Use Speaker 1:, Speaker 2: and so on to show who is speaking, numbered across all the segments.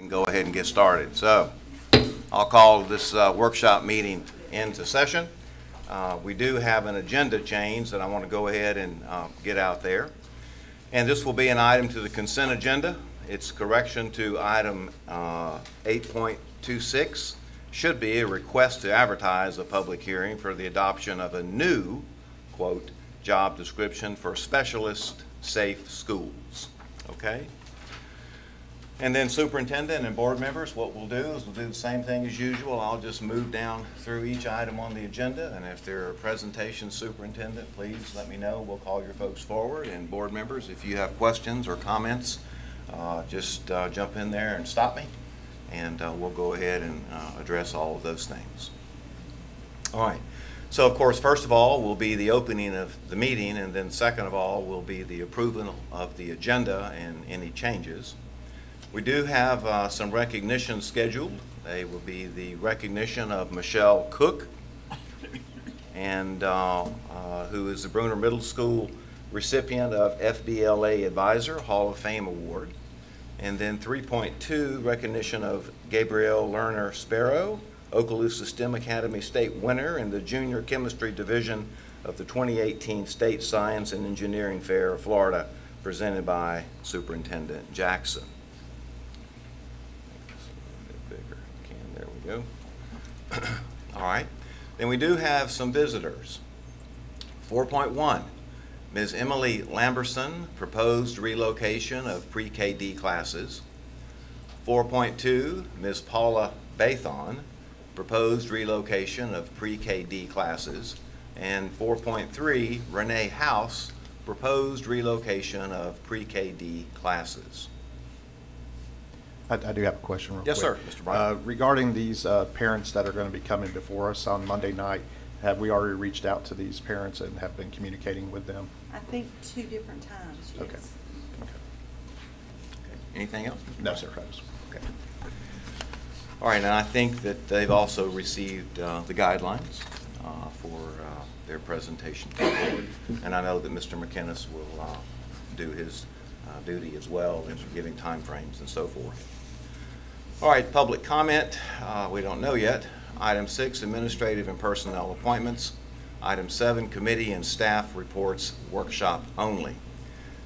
Speaker 1: We can go ahead and get started. So I'll call this workshop meeting into session. We do have an agenda change that I want to go ahead and get out there. And this will be an item to the consent agenda. It's correction to item 8.26. Should be a request to advertise a public hearing for the adoption of a new, quote, job description for specialist safe schools. Okay? And then superintendent and board members, what we'll do is we'll do the same thing as usual. I'll just move down through each item on the agenda, and if there are presentations, superintendent, please let me know. We'll call your folks forward, and board members, if you have questions or comments, just jump in there and stop me, and we'll go ahead and address all of those things. All right. So, of course, first of all will be the opening of the meeting, and then second of all will be the approval of the agenda and any changes. We do have some recognition scheduled. They will be the recognition of Michelle Cook, and who is the Bruner Middle School recipient of FBLA Advisor Hall of Fame Award. And then 3.2, recognition of Gabrielle Lerner Sparrow, Okaloosa STEM Academy State winner in the Junior Chemistry Division of the 2018 State Science and Engineering Fair of Florida, presented by Superintendent Jackson. There we go. All right. Then we do have some visitors. 4.1, Ms. Emily Lamberson, proposed relocation of pre-KD classes. 4.2, Ms. Paula Bathon, proposed relocation of pre-KD classes. And 4.3, Renee House, proposed relocation of pre-KD classes.
Speaker 2: I do have a question real quick.
Speaker 1: Yes, sir, Mr. Bryant.
Speaker 2: Regarding these parents that are going to be coming before us on Monday night, have we already reached out to these parents and have been communicating with them?
Speaker 3: I think 2 different times, yes.
Speaker 2: Okay. Okay.
Speaker 1: Anything else?
Speaker 2: No, sir. Okay.
Speaker 1: All right, and I think that they've also received the guidelines for their presentation to the board. And I know that Mr. McInnes will do his duty as well in giving time frames and so forth. All right, public comment, we don't know yet. Item 6, administrative and personnel appointments. Item 7, committee and staff reports workshop only.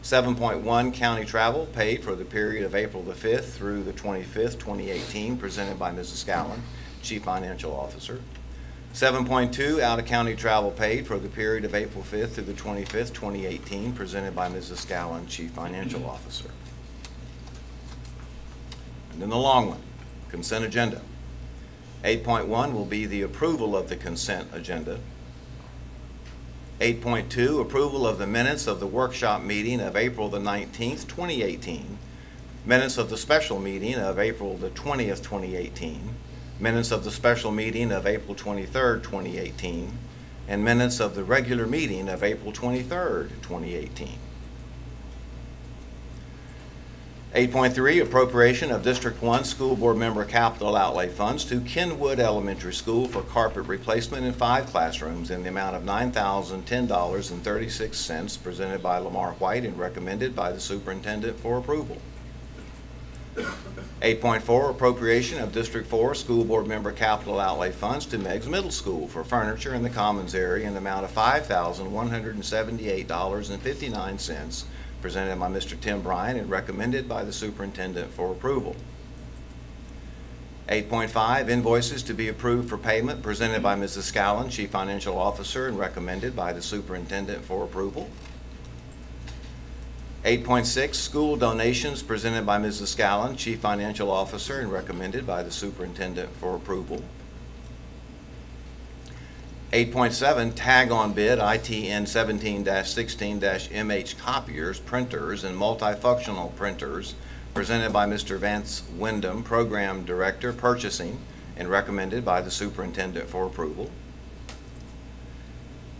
Speaker 1: 7.1, county travel paid for the period of April the 5th through the 25th, 2018, presented by Mrs. Scallon, Chief Financial Officer. 7.2, out-of-county travel paid for the period of April 5th through the 25th, 2018, presented by Mrs. Scallon, Chief Financial Officer. And then the long one, consent agenda. 8.1 will be the approval of the consent agenda. 8.2, approval of the minutes of the workshop meeting of April the 19th, 2018, minutes of the special meeting of April the 20th, 2018, minutes of the special meeting of April 23rd, 2018, and minutes of the regular meeting of April 23rd, 2018. 8.3, appropriation of District 1 School Board Member Capital Outlay Funds to Kenwood Elementary School for carpet replacement in 5 classrooms in the amount of $9,010.36, presented by Lamar White and recommended by the Superintendent for approval. 8.4, appropriation of District 4 School Board Member Capital Outlay Funds to Meigs Middle School for furniture in the Commons area in the amount of $5,178.59, presented by Mr. Tim Bryan and recommended by the Superintendent for approval. 8.5, invoices to be approved for payment, presented by Mrs. Scallon, Chief Financial Officer, and recommended by the Superintendent for approval. 8.6, school donations, presented by Mrs. Scallon, Chief Financial Officer, and recommended by the Superintendent for approval. 8.7, tag on bid ITN 17-16-MH copiers, printers, and multifunctional printers, presented by Mr. Vance Wyndham, Program Director, Purchasing, and recommended by the Superintendent for approval.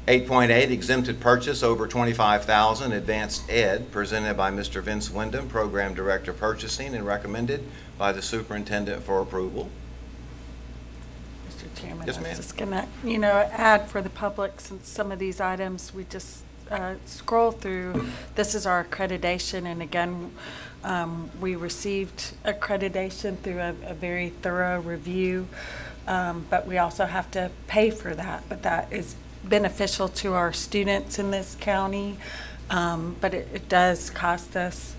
Speaker 1: 8.8, exempted purchase over $25,000, Advanced Ed, presented by Mr. Vince Wyndham, Program Director, Purchasing, and recommended by the Superintendent for approval.
Speaker 4: Mr. Chairman,
Speaker 1: Yes,
Speaker 4: I was
Speaker 1: ma'am.
Speaker 4: just going to, add for the public, since some of these items we just scroll through. This is our accreditation, and again, We received accreditation through a very thorough review, but we also have to pay for that. But that is beneficial to our students in this county. But it does cost us,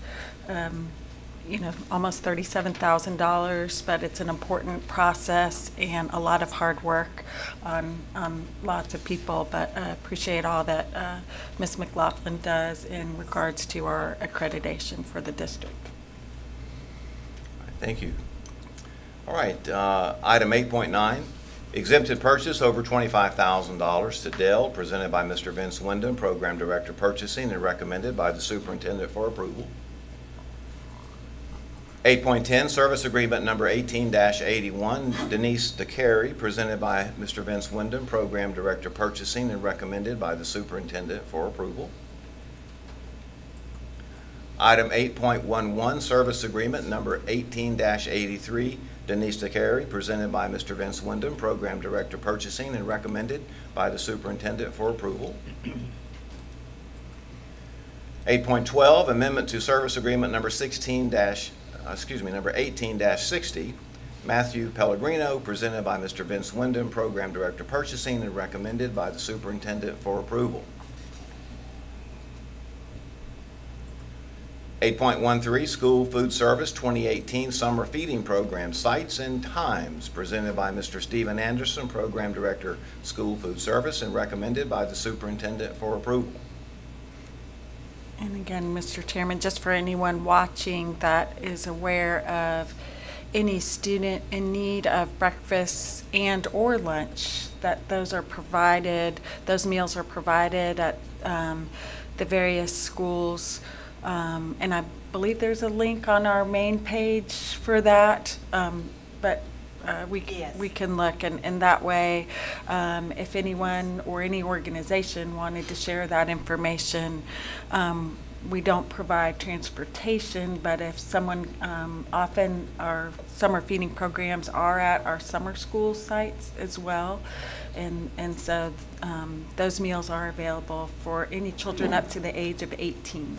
Speaker 4: almost $37,000, but it's an important process and a lot of hard work on lots of people. But I appreciate all that Ms. McLaughlin does in regards to our accreditation for the district.
Speaker 1: Thank you. All right, item 8.9, exempted purchase over $25,000 to Dell, presented by Mr. Vince Wyndham, Program Director Purchasing, and recommended by the Superintendent for approval. 8.10, service agreement number 18-81, Denise DeCary, presented by Mr. Vince Wyndham, Program Director Purchasing, and recommended by the Superintendent for approval. Item 8.11, service agreement number 18-83, Denise DeCary, presented by Mr. Vince Wyndham, Program Director Purchasing, and recommended by the Superintendent for approval. 8.12, amendment to service agreement number 18-60, Matthew Pellegrino, presented by Mr. Vince Wyndham, Program Director Purchasing, and recommended by the Superintendent for approval. 8.13, School Food Service 2018 Summer Feeding Program Sites and Times, presented by Mr. Stephen Anderson, Program Director, School Food Service, and recommended by the Superintendent for approval.
Speaker 4: And again, Mr. Chairman, just for anyone watching that is aware of any student in need of breakfast and or lunch, that those are provided, those meals are provided at the various schools. And I believe there's a link on our main page for that, but we can look, and that way, if anyone or any organization wanted to share that information, we don't provide transportation, but if someone, often our summer feeding programs are at our summer school sites as well, and so those meals are available for any children up to the age of 18.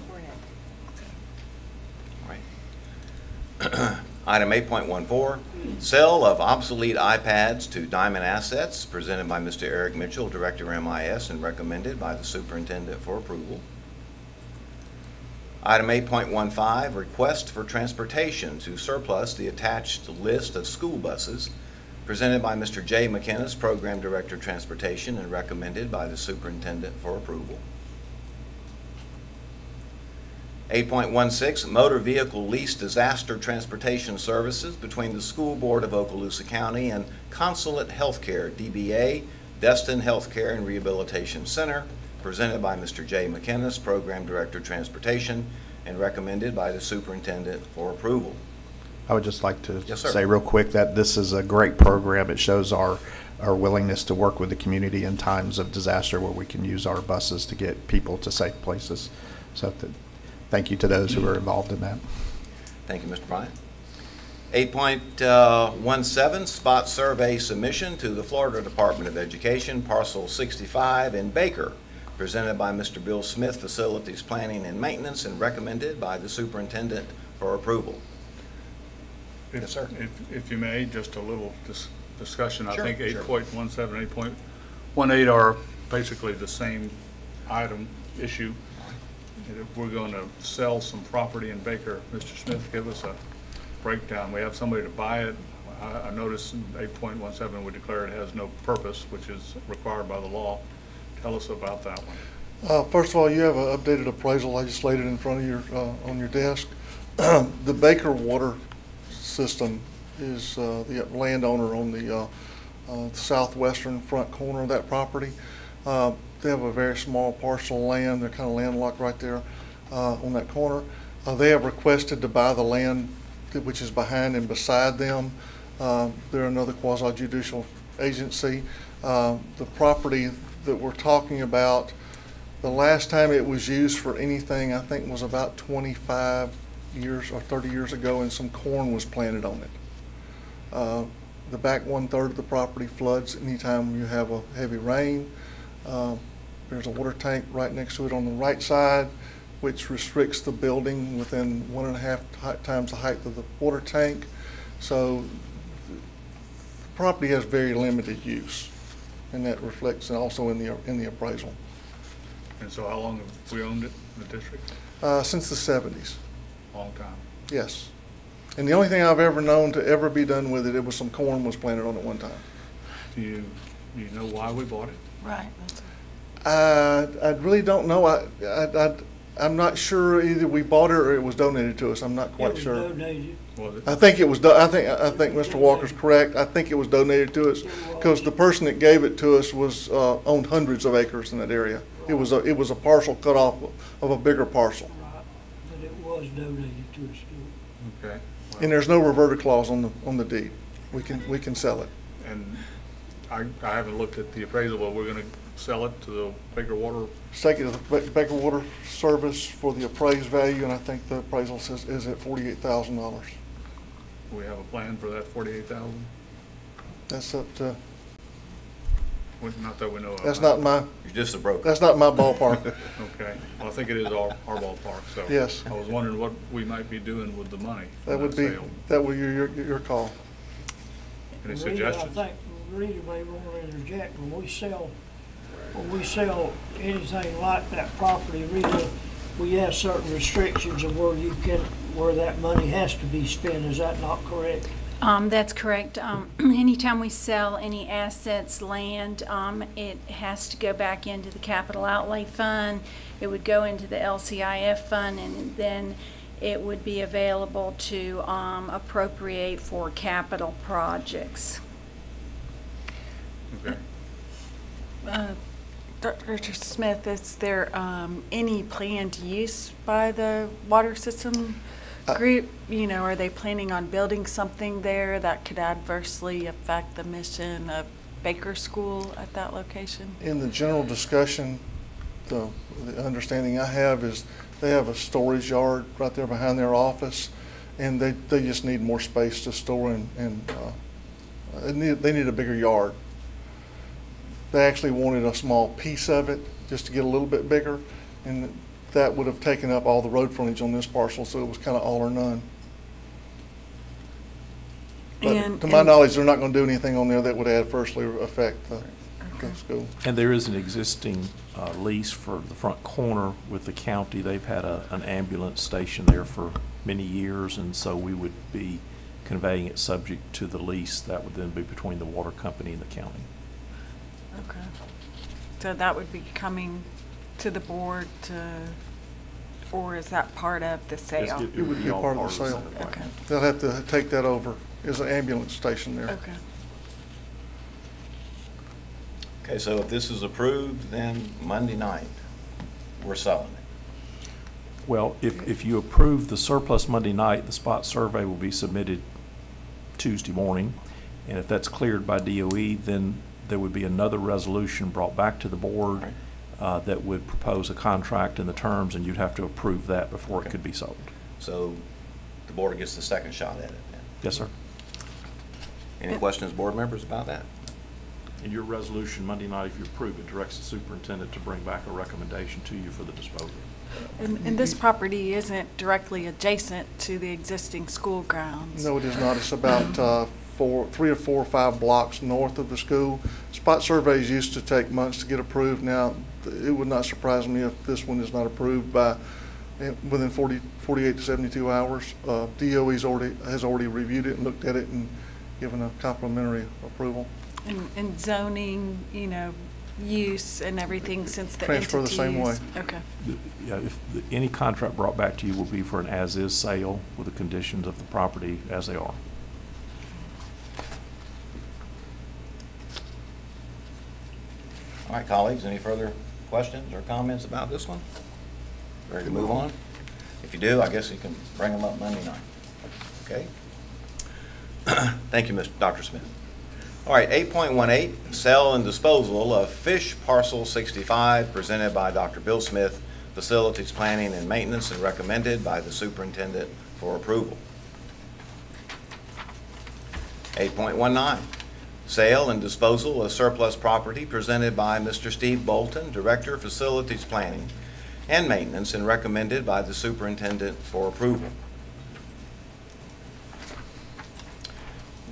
Speaker 1: Item 8.14, sale of obsolete iPads to Diamond Assets, presented by Mr. Eric Mitchell, Director MIS, and recommended by the Superintendent for approval. Item 8.15, request for transportation to surplus the attached list of school buses, presented by Mr. Jay McInnes, Program Director Transportation, and recommended by the Superintendent for approval. 8.16, motor vehicle lease disaster transportation services between the School Board of Okaloosa County and Consulate Healthcare, DBA, Destin Healthcare and Rehabilitation Center, presented by Mr. Jay McInnes, Program Director Transportation, and recommended by the Superintendent for approval.
Speaker 2: I would just like to
Speaker 1: Yes, sir.
Speaker 2: say real quick that this is a great program. It shows our willingness to work with the community in times of disaster where we can use our buses to get people to safe places. So thank you to those who are involved in that.
Speaker 1: Thank you, Mr. Bryant. 8.17, spot survey submission to the Florida Department of Education, parcel 65 in Baker, presented by Mr. Bill Smith, Facilities Planning and Maintenance, and recommended by the Superintendent for approval. Yes, sir.
Speaker 5: If you may, just a little discussion.
Speaker 1: Sure,
Speaker 5: I think
Speaker 1: sure.
Speaker 5: 8.17, 8.18 are basically the same item issue. If we're going to sell some property in Baker, Mr. Smith, give us a breakdown. We have somebody to buy it. I noticed in 8.17 we declare it has no purpose, which is required by the law. Tell us about that one.
Speaker 6: First of all, you have an updated appraisal legislated in front of your on your desk. The Baker water system is the landowner on the southwestern front corner of that property. They have a very small parcel of land. They're kind of landlocked right there on that corner. They have requested to buy the land which is behind and beside them. They're another quasi-judicial agency. The property that we're talking about, the last time it was used for anything, I think, was about 25 years or 30 years ago, and some corn was planted on it. The back 1/3 of the property floods anytime you have a heavy rain. There's a water tank right next to it on the right side. which restricts the building within 1.5 times the height of the water tank. So the property has very limited use, and that reflects also in the appraisal.
Speaker 5: And so how long have we owned it in the district?
Speaker 6: Since the 70s,
Speaker 5: Long time.
Speaker 6: yes. And the only thing I've ever known to ever be done with it, it was some corn was planted on it one time.
Speaker 5: Do you know why we bought it?
Speaker 4: Right.
Speaker 6: I really don't know. I'm not sure either we bought it or it was donated to us. I'm not quite sure.
Speaker 5: Was it?
Speaker 6: I think it was, I think Mr. Walker's correct. I think it was donated to us because the person that gave it to us was, owned hundreds of acres in that area. It was a parcel cut off of a bigger parcel.
Speaker 7: Right, but it was donated to us, too.
Speaker 5: Okay.
Speaker 6: And there's no reverter clause on the deed. We can sell it.
Speaker 5: And I haven't looked at the appraisal, but we're gonna sell it to the Baker Water.
Speaker 6: Take it to the Baker Water Service for the appraised value, and I think the appraisal is at $48,000.
Speaker 5: We have a plan for that 48,000?
Speaker 6: That's up to,
Speaker 5: Not that we know of.
Speaker 6: that's not my,
Speaker 1: You're just a broker.
Speaker 6: that's not my ballpark.
Speaker 5: Okay, well, I think it is our ballpark, so.
Speaker 6: Yes.
Speaker 5: I was wondering what we might be doing with the money
Speaker 6: That
Speaker 5: from
Speaker 6: would
Speaker 5: that
Speaker 6: be,
Speaker 5: sale.
Speaker 6: that would be your call.
Speaker 5: Any
Speaker 7: Rita,
Speaker 5: suggestions?
Speaker 7: I think Rita may want to interject. When we sell anything like that property, Rita, we have certain restrictions of where that money has to be spent. Is that not correct?
Speaker 8: That's correct. Anytime we sell any assets, land, it has to go back into the capital outlay fund. It would go into the LCIF fund, and then it would be available to appropriate for capital projects.
Speaker 5: Okay.
Speaker 4: Dr. Smith, is there any planned use by the water system group? Are they planning on building something there that could adversely affect the mission of Baker School at that location?
Speaker 6: In the general discussion, the understanding I have is they have a storage yard right there behind their office, and they just need more space to store and they need a bigger yard. They actually wanted a small piece of it just to get a little bit bigger, and that would have taken up all the road frontage on this parcel, so it was kind of all or none. But to my knowledge, they're not going to do anything on there that would adversely affect the school.
Speaker 9: And there is an existing lease for the front corner with the county. They've had an ambulance station there for many years, and so we would be conveying it subject to the lease. That would then be between the water company and the county.
Speaker 4: Okay. So that would be coming to the board or is that part of the sale?
Speaker 6: It would be
Speaker 9: all
Speaker 6: part of the sale.
Speaker 9: right.
Speaker 4: Okay.
Speaker 6: They'll have to take that over. There's an ambulance station there.
Speaker 4: Okay.
Speaker 1: Okay, so if this is approved, then Monday night, we're selling it.
Speaker 9: Well, if you approve the surplus Monday night, the spot survey will be submitted Tuesday morning. And if that's cleared by DOE, then there would be another resolution brought back to the board that would propose a contract and the terms, and you'd have to approve that before it could be sold.
Speaker 1: So the board gets the second shot at it then.
Speaker 9: Yes, sir.
Speaker 1: Any questions, board members, about that?
Speaker 9: And your resolution Monday night, if you approve it, directs the superintendent to bring back a recommendation to you for the disposal.
Speaker 4: And this property isn't directly adjacent to the existing school grounds?
Speaker 6: No, it is not. It's about 3 or 4 or 5 blocks north of the school. Spot surveys used to take months to get approved. Now, it would not surprise me if this one is not approved within 48 to 72 hours. DOE has already reviewed it and looked at it and given a complimentary approval.
Speaker 4: And zoning, use and everything since the
Speaker 6: Transfer the same way.
Speaker 4: Okay.
Speaker 9: Yeah, if any contract brought back to you will be for an as-is sale with the conditions of the property as they are.
Speaker 1: All right, colleagues, any further questions or comments about this one? Ready to move on? If you do, I guess you can bring them up Monday night. Okay? Thank you, Dr. Smith. All right, 8.18, sale and disposal of fish parcel 65, presented by Dr. Bill Smith, Facilities Planning and Maintenance, and recommended by the superintendent for approval. 8.19, sale and disposal of surplus property, presented by Mr. Steve Bolton, Director of Facilities Planning, and maintenance and recommended by the superintendent for approval.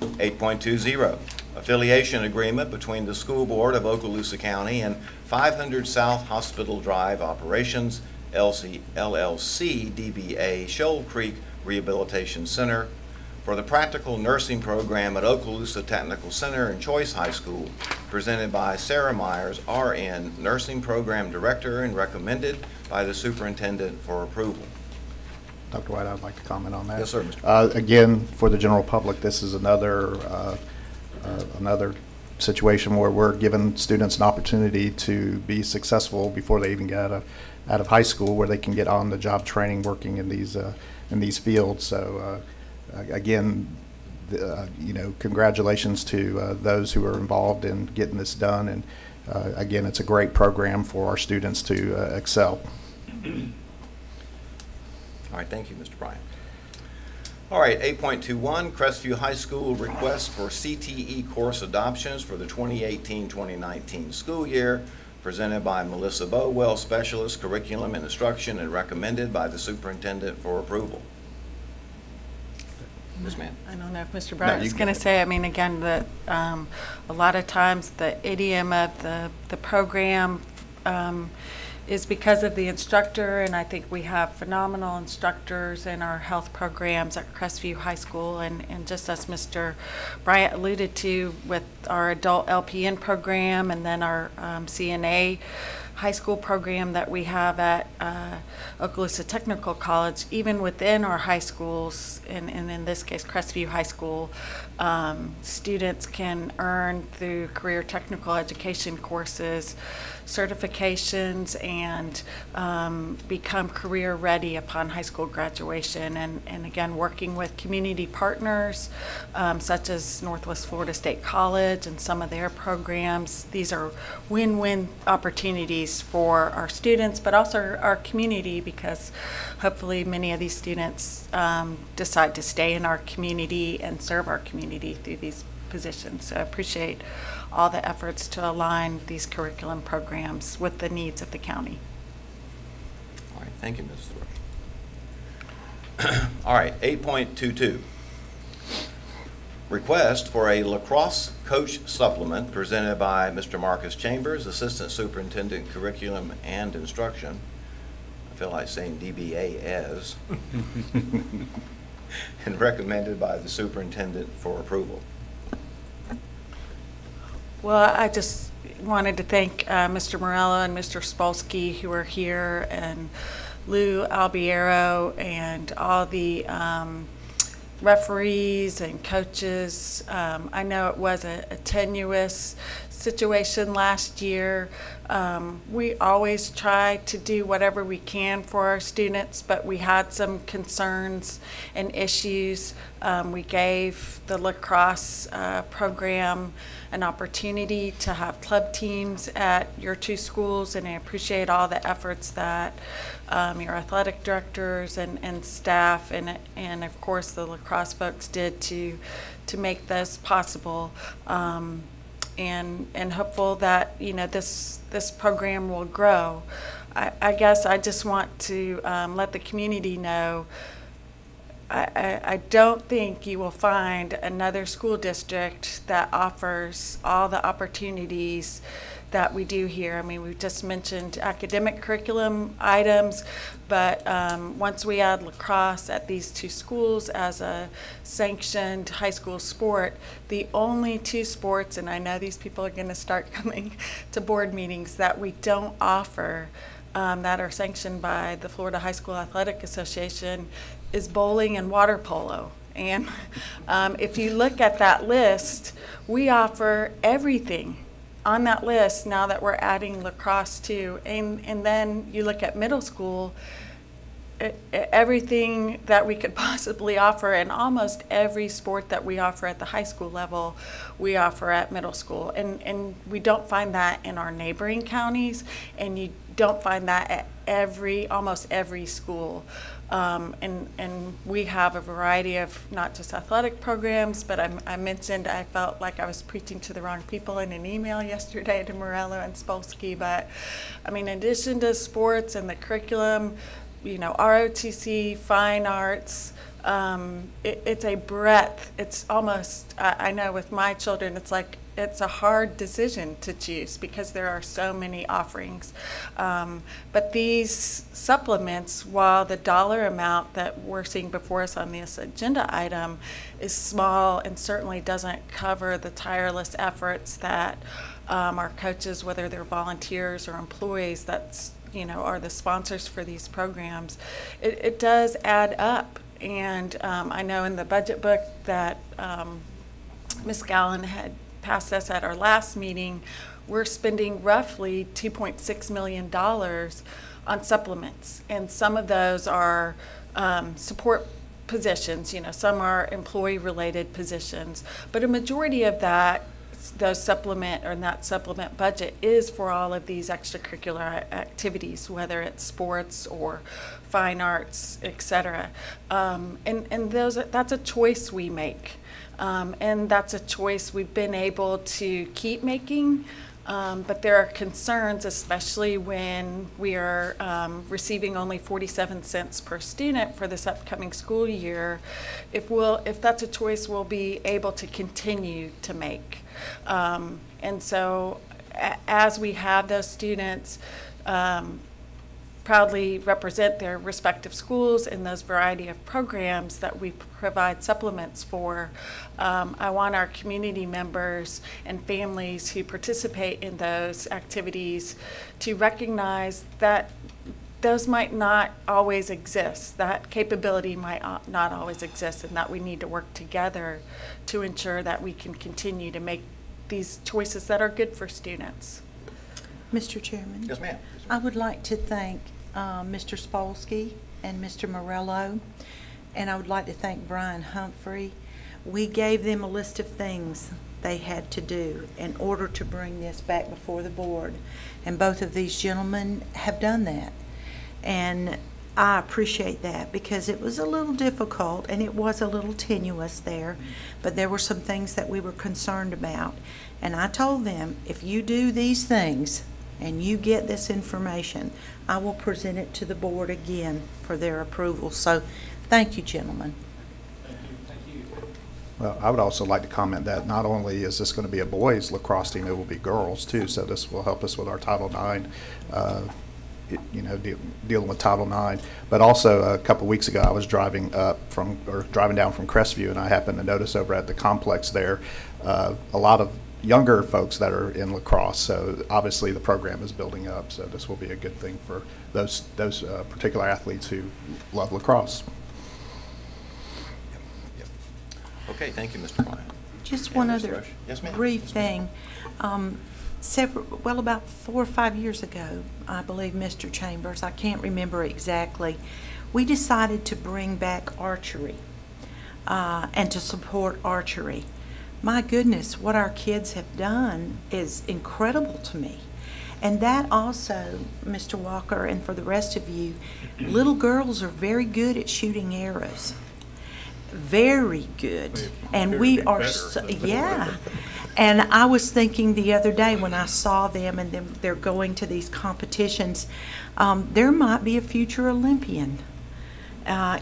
Speaker 1: 8.20, affiliation agreement between the School Board of Okaloosa County and 500 South Hospital Drive Operations, LLC DBA Shoal Creek Rehabilitation Center for the Practical Nursing Program at Okaloosa Technical Center and Choice High School, presented by Sarah Myers, RN, Nursing Program Director, and recommended by the Superintendent for approval.
Speaker 2: Dr. White, I'd like to comment on that.
Speaker 1: Yes, sir, Mr.
Speaker 2: Again, for the general public, this is another situation where we're giving students an opportunity to be successful before they even get out of high school, where they can get on the job training working in these fields. So again, congratulations to those who are involved in getting this done. And again, it's a great program for our students to excel.
Speaker 1: All right, thank you, Mr. Bryant. All right, 8.21, Crestview High School request for CTE course adoptions for the 2018-2019 school year, presented by Melissa Bowell, Specialist, Curriculum and Instruction, and recommended by the Superintendent for approval. Ms. Mann.
Speaker 4: I don't know if Mr. Bryant
Speaker 1: you
Speaker 4: is
Speaker 1: go
Speaker 4: going to
Speaker 1: ahead.
Speaker 4: say, I mean, again, a lot of times the idiom of the program is because of the instructor, and I think we have phenomenal instructors in our health programs at Crestview High School, and just as Mr. Bryant alluded to with our adult LPN program and then our CNA high school program that we have at Okaloosa Technical College, even within our high schools, and in this case Crestview High School, students can earn through career technical education courses certifications and become career ready upon high school graduation. And again, working with community partners such as Northwest Florida State College and some of their programs. These are win-win opportunities for our students, but also our community, because hopefully many of these students decide to stay in our community and serve our community through these positions. So I appreciate all the efforts to align these curriculum programs with the needs of the county.
Speaker 1: All right, thank you, Mrs. Thrush. All right, 8.22. Request for a lacrosse coach supplement presented by Mr. Marcus Chambers, Assistant Superintendent, Curriculum and Instruction. I feel like saying DBA as. And recommended by the Superintendent for approval.
Speaker 4: Well, I just wanted to thank Mr. Morello and Mr. Spolsky, who are here, and Lou Albiero, and all the referees and coaches. I know it was a tenuous situation last year. We always try to do whatever we can for our students, but we had some concerns and issues. We gave the lacrosse program an opportunity to have club teams at your two schools, and I appreciate all the efforts that your athletic directors and staff and of course the lacrosse folks did to make this possible. And hopeful that this program will grow. I guess I just want to let the community know I don't think you will find another school district that offers all the opportunities that we do here. I mean, we've just mentioned academic curriculum items, but once we add lacrosse at these two schools as a sanctioned high school sport, the only two sports, and I know these people are going to start coming to board meetings, that we don't offer that are sanctioned by the Florida High School Athletic Association is bowling and water polo. And if you look at that list, we offer everything on that list now that we're adding lacrosse too. And then you look at middle school, everything that we could possibly offer, and almost every sport that we offer at the high school level, we offer at middle school. And we don't find that in our neighboring counties, and you don't find that at almost every school. And we have a variety of not just athletic programs, but I mentioned I felt like I was preaching to the wrong people in an email yesterday to Morello and Spolsky. But I mean, in addition to sports and the curriculum, ROTC, fine arts, it's a breadth. It's almost, I know with my children, it's a hard decision to choose because there are so many offerings. But these supplements, while the dollar amount that we're seeing before us on this agenda item is small and certainly doesn't cover the tireless efforts that our coaches, whether they're volunteers or employees, are the sponsors for these programs, it does add up. And I know in the budget book that Ms. Gallen had passed us at our last meeting, we're spending roughly $2.6 million on supplements. And some of those are support positions, some are employee-related positions. But a majority of that that supplement budget is for all of these extracurricular activities, whether it's sports or fine arts, etc. And that's a choice we make, and that's a choice we've been able to keep making. But there are concerns, especially when we are receiving only 47 cents per student for this upcoming school year, if that's a choice we'll be able to continue to make. And so as we have those students proudly represent their respective schools in those variety of programs that we provide supplements for, I want our community members and families who participate in those activities to recognize that those might not always exist, that capability might not always exist, and that we need to work together to ensure that we can continue to make these choices that are good for students.
Speaker 3: Mr. Chairman?
Speaker 1: Yes, ma'am.
Speaker 3: I would like to thank Mr. Spolsky and Mr. Morello, and I would like to thank Brian Humphrey. We gave them a list of things they had to do in order to bring this back before the board, and both of these gentlemen have done that. And I appreciate that because it was a little difficult and it was a little tenuous there, but there were some things that we were concerned about. And I told them, if you do these things and you get this information, I will present it to the board again for their approval. So thank you, gentlemen.
Speaker 2: Well, I would also like to comment that not only is this going to be a boys lacrosse team, it will be girls too. So this will help us with our Title IX, dealing with Title IX. But also a couple weeks ago, I was driving down from Crestview, and I happened to notice over at the complex there a lot of younger folks that are in lacrosse. So obviously the program is building up. So this will be a good thing for those particular athletes who love lacrosse.
Speaker 1: Okay, thank you, Mr. Bryant.
Speaker 3: Just
Speaker 1: And
Speaker 3: one
Speaker 1: Ms.
Speaker 3: other
Speaker 1: Rush. Yes, ma'am.
Speaker 3: brief
Speaker 1: Yes, ma'am.
Speaker 3: thing. About 4 or 5 years ago, I believe, Mr. Chambers, I can't remember exactly, we decided to bring back archery and to support archery. My goodness, what our kids have done is incredible to me. And that also, Mr. Walker, and for the rest of you, little girls are very good at shooting arrows. Very good. And we are, yeah. And I was thinking the other day when I saw them and they're going to these competitions, there might be a future Olympian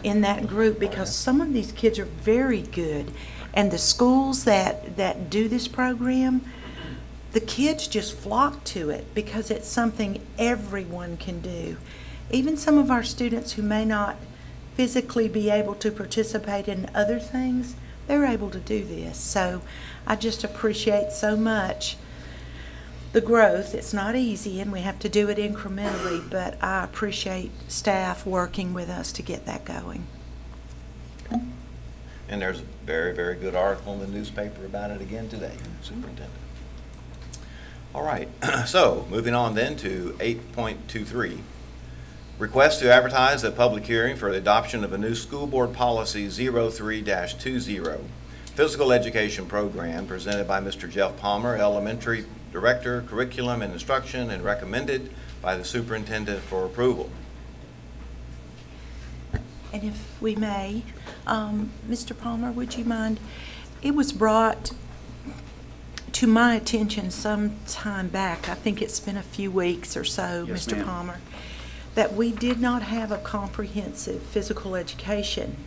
Speaker 3: in that group because some of these kids are very good. And the schools that do this program, the kids just flock to it because it's something everyone can do. Even some of our students who may not physically be able to participate in other things, they're able to do this. So I just appreciate so much the growth. It's not easy and we have to do it incrementally, but I appreciate staff working with us to get that going.
Speaker 1: And there's a very, very good article in the newspaper about it again today, Superintendent. All right, so moving on then to 8.23. Request to advertise a public hearing for the adoption of a new school board policy 03-20, physical education program, presented by Mr. Jeff Palmer, Elementary Director, Curriculum and Instruction, and recommended by the superintendent for approval.
Speaker 3: And if we may, Mr. Palmer, would you mind? It was brought to my attention some time back, I think it's been a few weeks or so,
Speaker 10: Yes,
Speaker 3: Mr.
Speaker 10: ma'am.
Speaker 3: Palmer, that we did not have a comprehensive physical education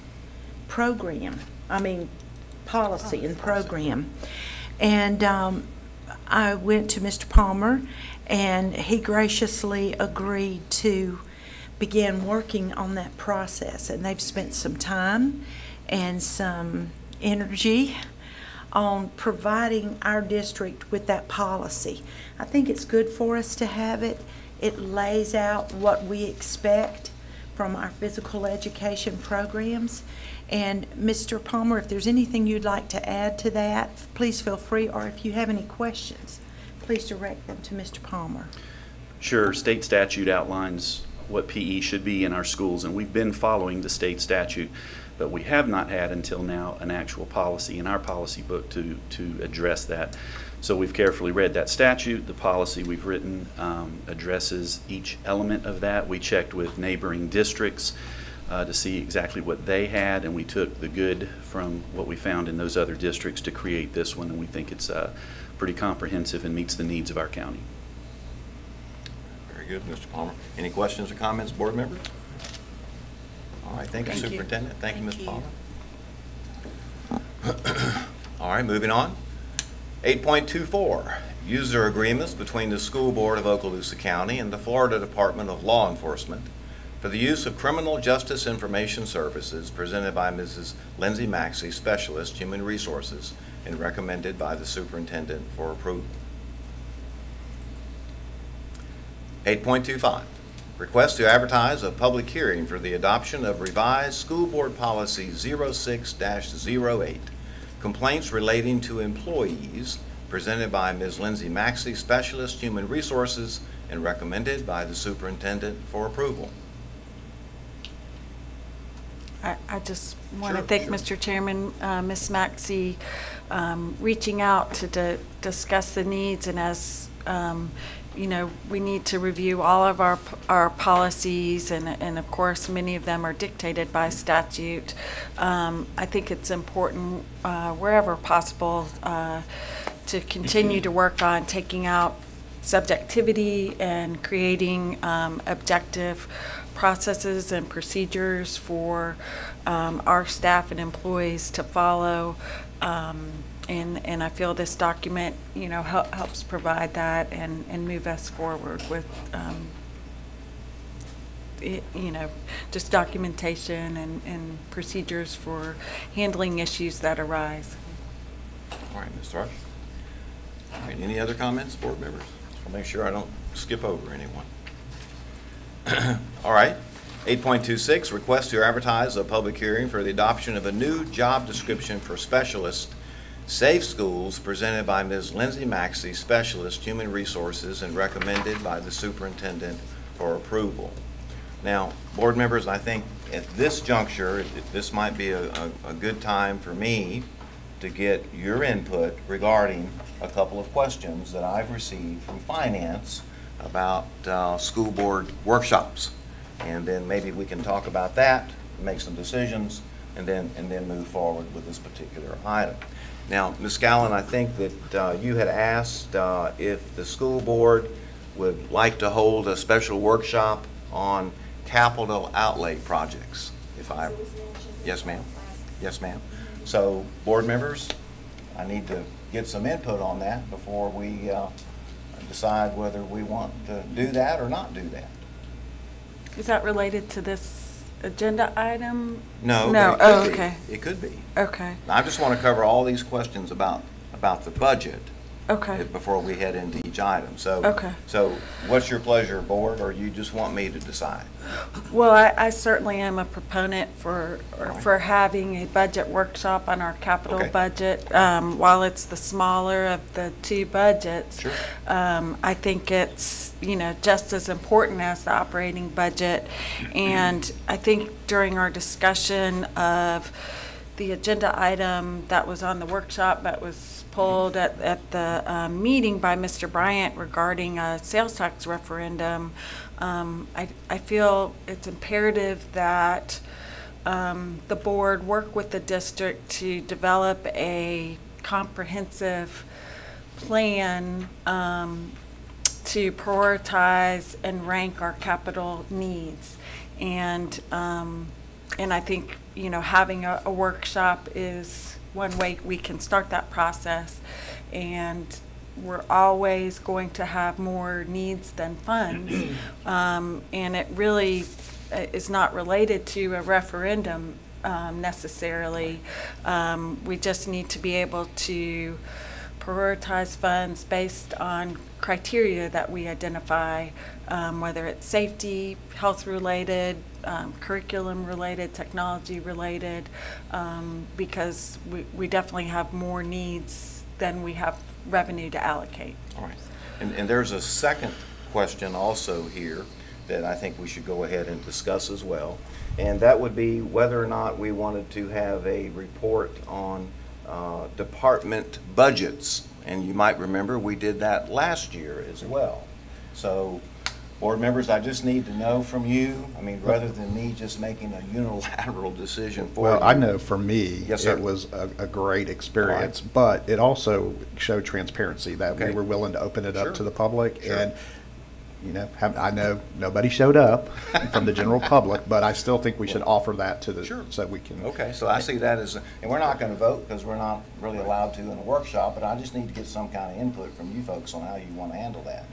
Speaker 3: program, policy and program. And I went to Mr. Palmer, and he graciously agreed to begin working on that process. And they've spent some time and some energy on providing our district with that policy. I think it's good for us to have it. It lays out what we expect from our physical education programs. And Mr. Palmer, if there's anything you'd like to add to that, please feel free, or if you have any questions, please direct them to Mr. Palmer.
Speaker 10: Sure. State statute outlines what PE should be in our schools, and we've been following the state statute, but we have not had until now an actual policy in our policy book to address that. So we've carefully read that statute. The policy we've written addresses each element of that. We checked with neighboring districts to see exactly what they had, and we took the good from what we found in those other districts to create this one, and we think it's pretty comprehensive and meets the needs of our county.
Speaker 1: Very good, Mr. Palmer. Any questions or comments, board members? All right, thank you,
Speaker 3: Thank you.
Speaker 1: Superintendent. Thank you, Mr.
Speaker 3: Thank
Speaker 1: Palmer. All right, moving on. 8.24, user agreements between the School Board of Okaloosa County and the Florida Department of Law Enforcement for the use of criminal justice information services, presented by Mrs. Lindsay Maxey, Specialist, Human Resources, and recommended by the Superintendent for approval. 8.25, request to advertise a public hearing for the adoption of revised School Board Policy 06-08, complaints relating to employees, presented by Ms. Lindsay Maxey, Specialist, Human Resources, and recommended by the Superintendent for approval.
Speaker 4: I just want to
Speaker 1: Sure,
Speaker 4: thank
Speaker 1: sure.
Speaker 4: Mr. Chairman, Ms. Maxey, reaching out to discuss the needs, and as you know, we need to review all of our policies, and of course many of them are dictated by statute. I think it's important wherever possible to continue to work on taking out subjectivity and creating objective processes and procedures for our staff and employees to follow. And I feel this document, you know, helps provide that and move us forward with, you know, just documentation and procedures for handling issues that arise.
Speaker 1: All right, Ms. Thrush. All right, any other comments, board members? I'll make sure I don't skip over anyone. All right. 8.26, request to advertise a public hearing for the adoption of a new job description for specialist safe schools, presented by Ms. Lindsay Maxey, Specialist, Human Resources, and recommended by the Superintendent for approval. Now, board members, I think at this juncture, this might be a good time for me to get your input regarding a couple of questions that I've received from finance about school board workshops. And then maybe we can talk about that, make some decisions, and then move forward with this particular item. Now, Ms. Scallon, I think that you had asked if the school board would like to hold a special workshop on capital outlay projects. Yes, ma'am. Yes, ma'am. So, board members, I need to get some input on that before we decide whether we want to do that or not do that.
Speaker 4: Is that related to this agenda item?
Speaker 1: No.
Speaker 4: No.
Speaker 1: But it
Speaker 4: Oh,
Speaker 1: could be.
Speaker 4: okay.
Speaker 1: It could be.
Speaker 4: Okay.
Speaker 1: I just want to cover all these questions about the budget
Speaker 4: Okay.
Speaker 1: before we head into each item. So,
Speaker 4: Okay.
Speaker 1: so what's your pleasure, board, or you just want me to decide?
Speaker 4: Well, I certainly am a proponent for having a budget workshop on our capital
Speaker 1: Okay.
Speaker 4: budget. While it's the smaller of the two budgets,
Speaker 1: Sure.
Speaker 4: I think it's, just as important as the operating budget. And I think during our discussion of the agenda item that was on the workshop that was pulled at the meeting by Mr. Bryant regarding a sales tax referendum, I feel it's imperative that the board work with the district to develop a comprehensive plan to prioritize and rank our capital needs. And I think, having a workshop is one way we can start that process. And we're always going to have more needs than funds. And it really is not related to a referendum necessarily. We just need to be able to prioritize funds based on criteria that we identify, whether it's safety, health-related, curriculum-related, technology-related, because we definitely have more needs than we have revenue to allocate.
Speaker 1: All right. And there's a second question also here that I think we should go ahead and discuss as well. And that would be whether or not we wanted to have a report on department budgets. And you might remember we did that last year as well. So, board members, I just need to know from you, rather than me just making a unilateral decision for you.
Speaker 2: Well, I know for me,
Speaker 1: Yes, sir.
Speaker 2: it was a great experience, but it also showed transparency that we
Speaker 1: Okay.
Speaker 2: were willing to open it up
Speaker 1: Sure.
Speaker 2: to the public.
Speaker 1: Sure.
Speaker 2: And, I know nobody showed up from the general public, but I still think we should offer that to
Speaker 1: Sure.
Speaker 2: so we can.
Speaker 1: Okay, so I see that as, and we're not going to vote because we're not really allowed to in a workshop, but I just need to get some kind of input from you folks on how you want to handle that.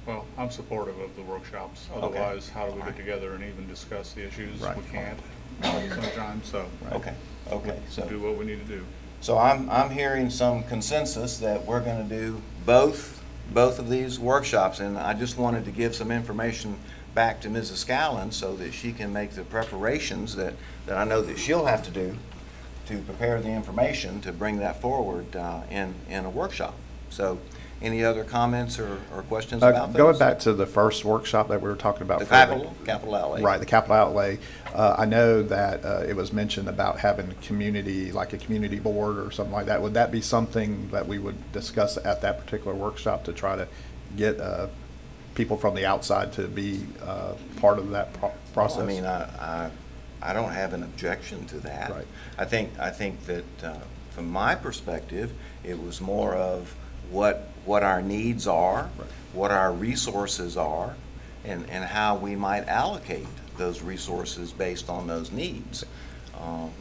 Speaker 5: Well, I'm supportive of the workshops. Otherwise, how do we get together and even discuss the issues?
Speaker 2: Right.
Speaker 5: We can't sometimes, so
Speaker 1: Okay, okay, so.
Speaker 5: do what we need to do.
Speaker 1: So I'm hearing some consensus that we're going to do both of these workshops, and I just wanted to give some information back to Mrs. Scallon so that she can make the preparations that I know that she'll have to do to prepare the information to bring that forward in a workshop. So any other comments or questions about those?
Speaker 2: Going back to the first workshop that we were talking about.
Speaker 1: The
Speaker 2: for
Speaker 1: capital outlay.
Speaker 2: Right, the capital outlay. I know that it was mentioned about having community, like a community board or something like that. Would that be something that we would discuss at that particular workshop to try to get people from the outside to be part of that process?
Speaker 1: I don't have an objection to that.
Speaker 2: Right.
Speaker 1: I think that from my perspective, it was more of what our needs are,
Speaker 2: Right.
Speaker 1: what our resources are, and how we might allocate those resources based on those needs.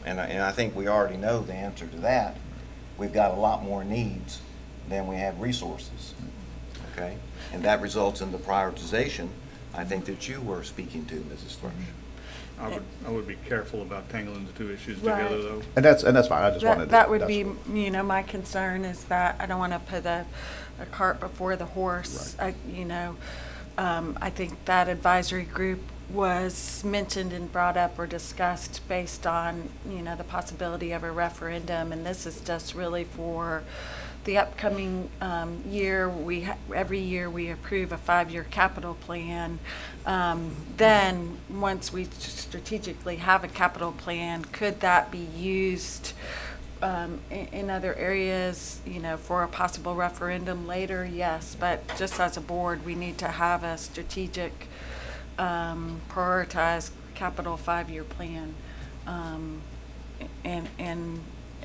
Speaker 1: And I think we already know the answer to that. We've got a lot more needs than we have resources, okay? And that results in the prioritization, I think, that you were speaking to, Mrs. Thrush.
Speaker 5: I would be careful about tangling the two issues
Speaker 4: Right.
Speaker 5: together, though.
Speaker 2: And that's fine. I just wanted to.
Speaker 4: That would be,
Speaker 2: that's-
Speaker 4: my concern is that I don't want to put a cart before the horse. I think that advisory group was mentioned and brought up or discussed based on, the possibility of a referendum. And this is just really for the upcoming year. Every year we approve a 5-year capital plan. Then, once we strategically have a capital plan, could that be used in other areas, for a possible referendum later? Yes, but just as a board, we need to have a strategic, prioritized capital 5-year plan.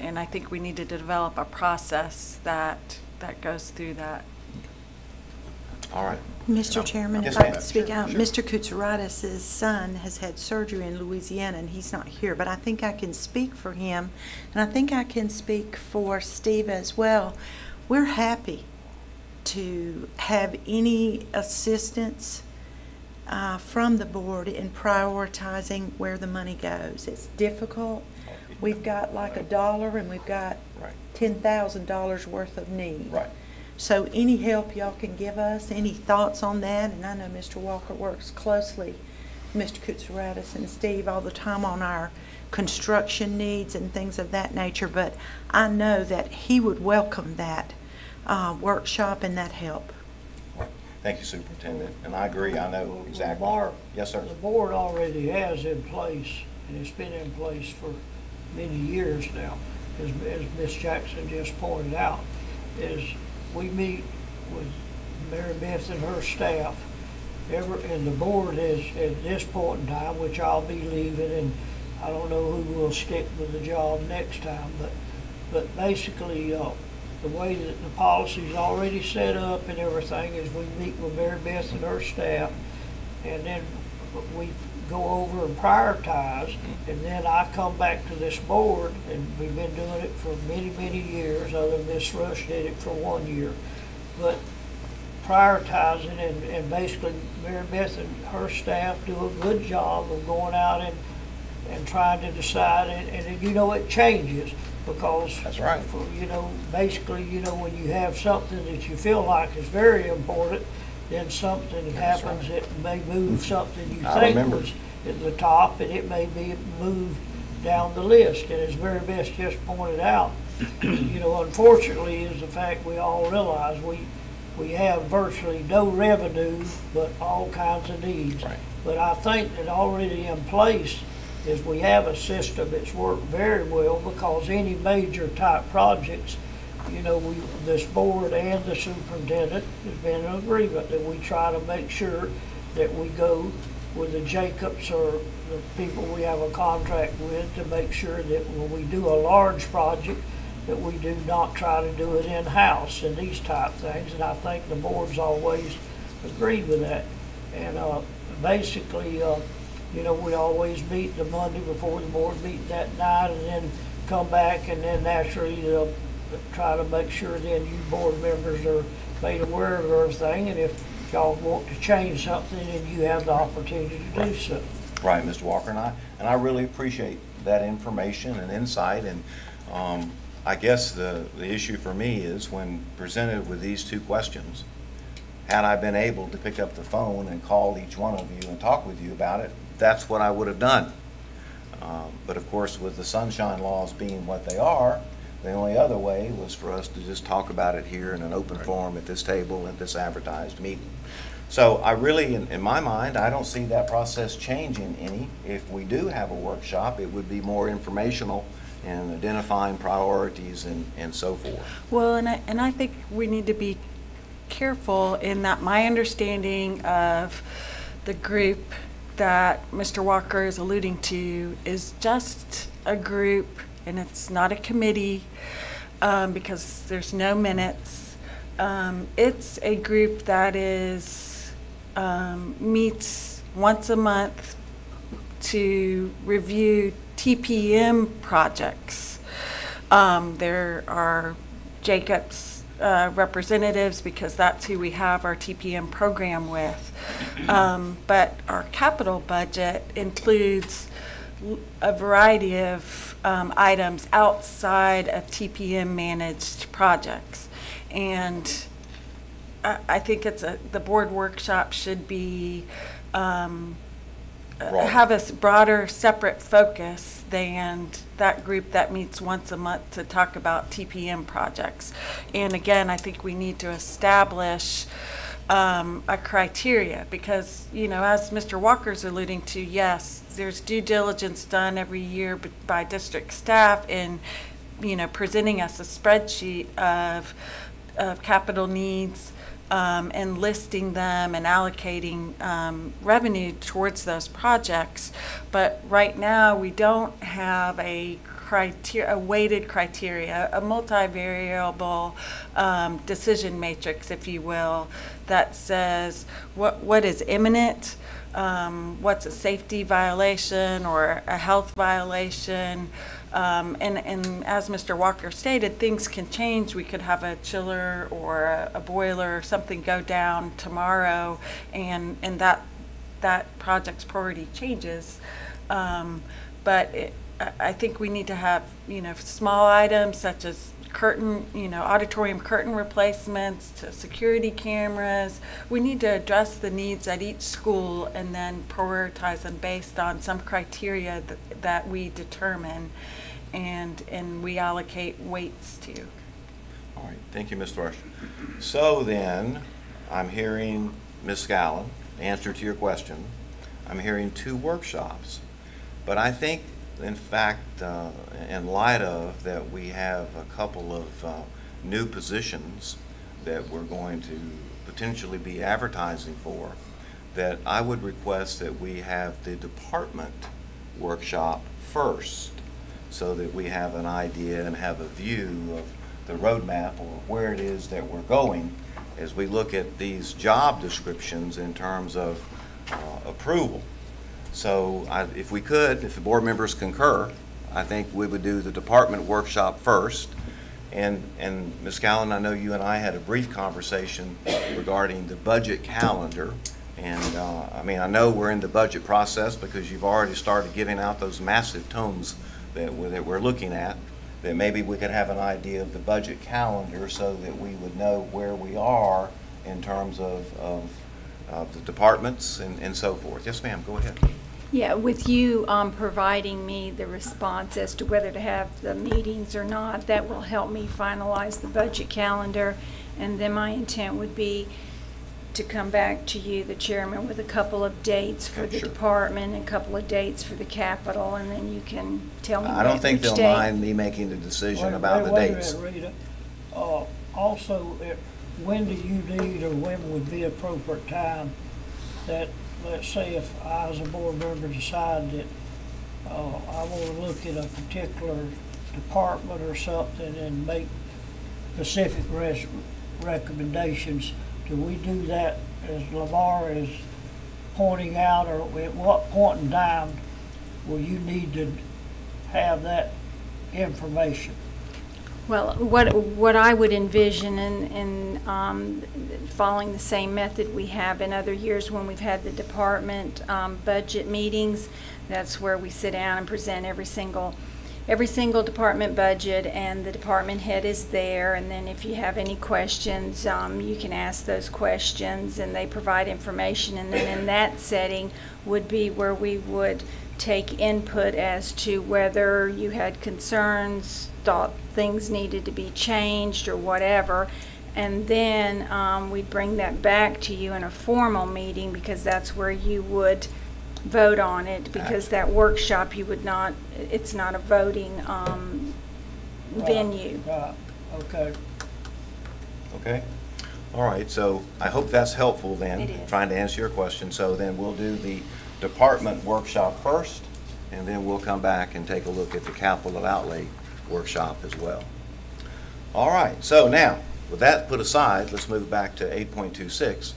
Speaker 4: And I think we need to develop a process that goes through that.
Speaker 1: All right.
Speaker 3: Mr. Chairman,
Speaker 1: Yes,
Speaker 3: if I
Speaker 1: ma'am.
Speaker 3: could speak out,
Speaker 1: Sure.
Speaker 3: Mr. Kutsaratus' son has had surgery in Louisiana, and he's not here, but I think I can speak for him, and I think I can speak for Steve as well. We're happy to have any assistance from the board in prioritizing where the money goes. It's difficult. We've got like $1, and we've got
Speaker 1: Right.
Speaker 3: $10,000 worth of need.
Speaker 1: Right.
Speaker 3: So any help y'all can give us, any thoughts on that? And I know Mr. Walker works closely, Mr. Kutsaratus and Steve, all the time on our construction needs and things of that nature, but I know that he would welcome that workshop and that help.
Speaker 1: Thank you, Superintendent, and I agree, I know exactly.
Speaker 7: Mark,
Speaker 1: Yes, sir.
Speaker 7: the board already has in place, and it's been in place for many years now, as Ms. Jackson just pointed out, is we meet with Mary Beth and her staff, and the board is, at this point in time, which I'll be leaving, and I don't know who will stick with the job next time, but basically, the way that the policy's already set up and everything is we meet with Mary Beth and her staff, and then we go over and prioritize, and then I come back to this board, and we've been doing it for many, many years, other than Ms. Rush did it for 1 year. But prioritizing and basically Mary Beth and her staff do a good job of going out and trying to decide, and you know, it changes. Because,
Speaker 1: That's right.
Speaker 7: For, you know, basically, you know, when you have something that you feel like is very important, then something
Speaker 1: That's
Speaker 7: happens
Speaker 1: right.
Speaker 7: that may move something you
Speaker 1: I
Speaker 7: think
Speaker 1: remember.
Speaker 7: was at the top, and it may be moved down the list. And as Mary Beth just pointed out, you know, unfortunately, is the fact we all realize we have virtually no revenue, but all kinds of needs.
Speaker 1: Right.
Speaker 7: But I think that already in place is we have a system that's worked very well, because any major type projects, you know, this board and the superintendent has been in agreement that we try to make sure that we go with the Jacobs or the people we have a contract with to make sure that when we do a large project, that we do not try to do it in-house and these type things. And I think the board's always agreed with that. And basically, you know, we always meet the Monday before the board meet that night, and then come back, and then naturally try to make sure then you board members are made aware of everything, and if y'all want to change something, then you have the opportunity to do so.
Speaker 1: Right, Mr. Walker, and I really appreciate that information and insight, and I guess the issue for me is when presented with these two questions, had I been able to pick up the phone and call each one of you and talk with you about it, that's what I would have done. But of course, with the sunshine laws being what they are, the only other way was for us to just talk about it here in an open forum at this table at this advertised meeting. So I really, in my mind, I don't see that process changing any. If we do have a workshop, it would be more informational and identifying priorities and so forth.
Speaker 4: Well, and I think we need to be careful in that my understanding of the group that Mr. Walker is alluding to is just a group, and it's not a committee because there's no minutes. It's a group that is meets once a month to review TPM projects. There are Jacobs representatives because that's who we have our TPM program with. But our capital budget includes a variety of items outside of TPM managed projects. And I think the board workshop should be have a broader, separate focus than that group that meets once a month to talk about TPM projects. And again, I think we need to establish a criteria because, you know, as Mr. Walker's alluding to, yes, there's due diligence done every year by district staff in, you know, presenting us a spreadsheet of capital needs and listing them and allocating revenue towards those projects. But right now, we don't have a weighted criteria, a multivariable decision matrix, if you will, that says what is imminent, what's a safety violation or a health violation. And as Mr. Walker stated, things can change. We could have a chiller or a boiler or something go down tomorrow, and that project's priority changes. But I think we need to have, you know, small items such as curtain, auditorium curtain replacements to security cameras. We need to address the needs at each school and then prioritize them based on some criteria that we determine and we allocate weights to.
Speaker 1: All right, thank you, Ms. Thrush. So then, I'm hearing, Ms. Scallon, answer to your question, I'm hearing 2 workshops. But I think, in fact, in light of that we have a couple of new positions that we're going to potentially be advertising for, that I would request that we have the department workshop first, so that we have an idea and have a view of the roadmap or where it is that we're going as we look at these job descriptions in terms of approval. So if we could, if the board members concur, I think we would do the department workshop first. And Ms. Scallon, I know you and I had a brief conversation regarding the budget calendar. And I know we're in the budget process because you've already started giving out those massive tomes that we're looking at, that maybe we could have an idea of the budget calendar so that we would know where we are in terms of the departments and so forth. Yes, ma'am, go ahead.
Speaker 8: Yeah, with you providing me the response as to whether to have the meetings or not, that will help me finalize the budget calendar. And then my intent would be to come back to you, the chairman, with a couple of dates for the
Speaker 1: Sure.
Speaker 8: department and a couple of dates for the Capitol, and then you can tell me
Speaker 1: I don't think
Speaker 8: which
Speaker 1: they'll
Speaker 8: date.
Speaker 1: mind me making the decision
Speaker 7: Wait-
Speaker 1: about the
Speaker 7: wait a
Speaker 1: dates.
Speaker 7: minute, Rita. Also, when do you need, or when would be appropriate time that, let's say if I as a board member decide that I want to look at a particular department or something and make specific recommendations, do we do that as Lamar is pointing out, or at what point in time will you need to have that information?
Speaker 8: Well, what I would envision in following the same method we have in other years when we've had the department budget meetings, that's where we sit down and present every single department budget, and the department head is there, and then if you have any questions, you can ask those questions and they provide information, and then in that setting would be where we would take input as to whether you had concerns, thought things needed to be changed or whatever, and then we'd bring that back to you in a formal meeting, because that's where you would vote on it, because that workshop you would not, it's not a voting venue.
Speaker 7: Right, okay.
Speaker 1: Okay? All right, so I hope that's helpful then,
Speaker 8: It is.
Speaker 1: trying to answer your question. So then we'll do the department workshop first, and then we'll come back and take a look at the capital outlay workshop as well. All right, so now, with that put aside, let's move back to 8.26.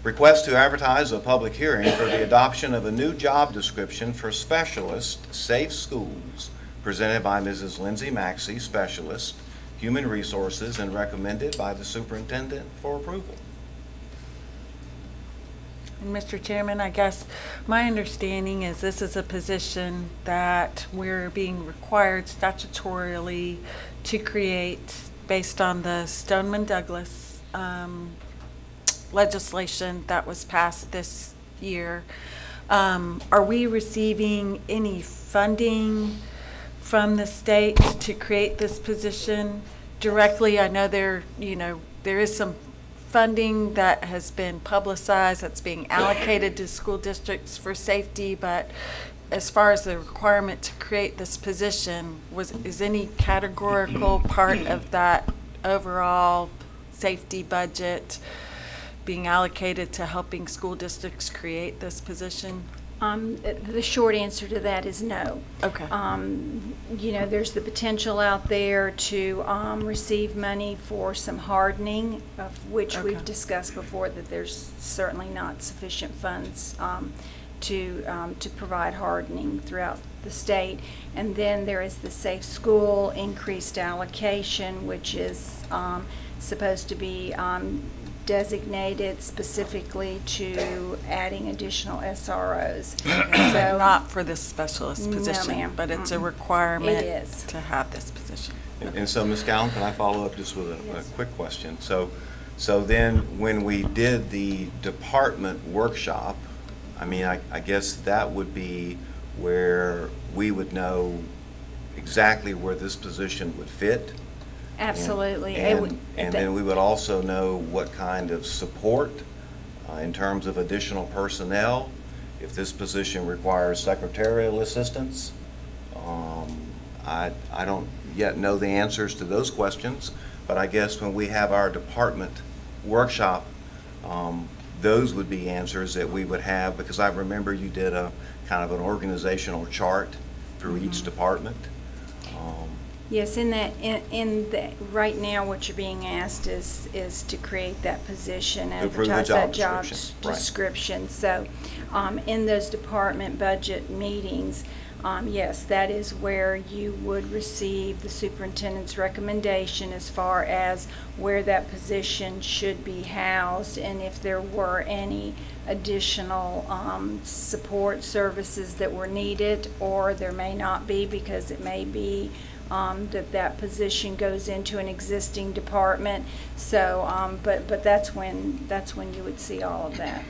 Speaker 1: Request to advertise a public hearing for the adoption of a new job description for specialist safe schools, presented by Mrs. Lindsay Maxey, Specialist, Human Resources, and recommended by the Superintendent for approval.
Speaker 4: And Mr. Chairman, I guess my understanding is this is a position that we're being required statutorily to create based on the Stoneman-Douglas legislation that was passed this year. Are we receiving any funding from the state to create this position directly? I know there is some funding that has been publicized that's being allocated to school districts for safety, but as far as the requirement to create this position, is any categorical part of that overall safety budget being allocated to helping school districts create this position?
Speaker 8: The short answer to that is no.
Speaker 4: Okay.
Speaker 8: There's the potential out there to receive money for some hardening, of which
Speaker 4: Okay.
Speaker 8: we've discussed before, that there's certainly not sufficient funds to provide hardening throughout the state. And then there is the Safe School increased allocation, which is supposed to be designated specifically to adding additional SROs. So
Speaker 4: Not for this specialist
Speaker 8: No,
Speaker 4: position,
Speaker 8: ma'am.
Speaker 4: but it's a requirement
Speaker 8: It is.
Speaker 4: to have this position.
Speaker 1: And so, Ms. Gowan, can I follow up just with a quick question? So then, when we did the department workshop, I mean, I guess that would be where we would know exactly where this position would fit.
Speaker 8: Absolutely.
Speaker 1: And then we would also know what kind of support in terms of additional personnel, if this position requires secretarial assistance. I don't yet know the answers to those questions, but I guess when we have our department workshop, those would be answers that we would have, because I remember you did a kind of an organizational chart through each department.
Speaker 8: Yes, right now, what you're being asked is to create that position,
Speaker 1: approve the
Speaker 8: advertise
Speaker 1: job
Speaker 8: that job
Speaker 1: description, right.
Speaker 8: description. So, in those department budget meetings, yes, that is where you would receive the superintendent's recommendation as far as where that position should be housed, and if there were any additional support services that were needed, or there may not be, because it may be that position goes into an existing department. So, but that's when you would see all of that.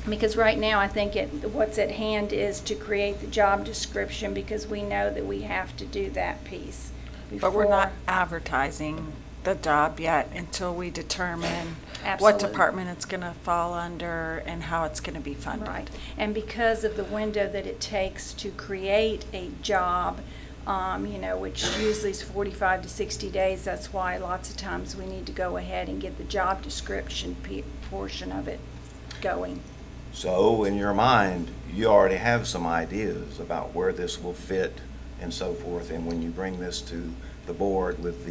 Speaker 8: Because right now, I think what's at hand is to create the job description, because we know that we have to do that piece before.
Speaker 4: But we're not advertising the job yet until we determine what
Speaker 8: Absolutely.
Speaker 4: department it's going to fall under and how it's going to be funded.
Speaker 8: Right. And because of the window that it takes to create a job, which usually is 45 to 60 days, that's why lots of times we need to go ahead and get the job description portion of it going.
Speaker 1: So in your mind, you already have some ideas about where this will fit and so forth, and when you bring this to the board with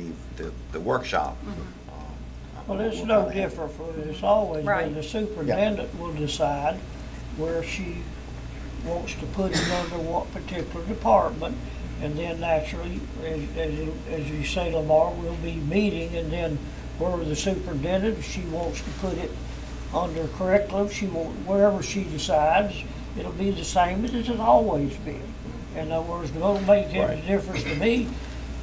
Speaker 1: the workshop.
Speaker 7: Well, it's no different for, it's always
Speaker 8: Right.
Speaker 7: been the superintendent will decide where she wants to put it under what particular department. And then naturally, as you say, Lamar, we'll be meeting, and then where the superintendent, if she wants to put it under curriculum, wherever she decides, it'll be the same as it's always been. In other words, it won't make any
Speaker 1: Right.
Speaker 7: difference to me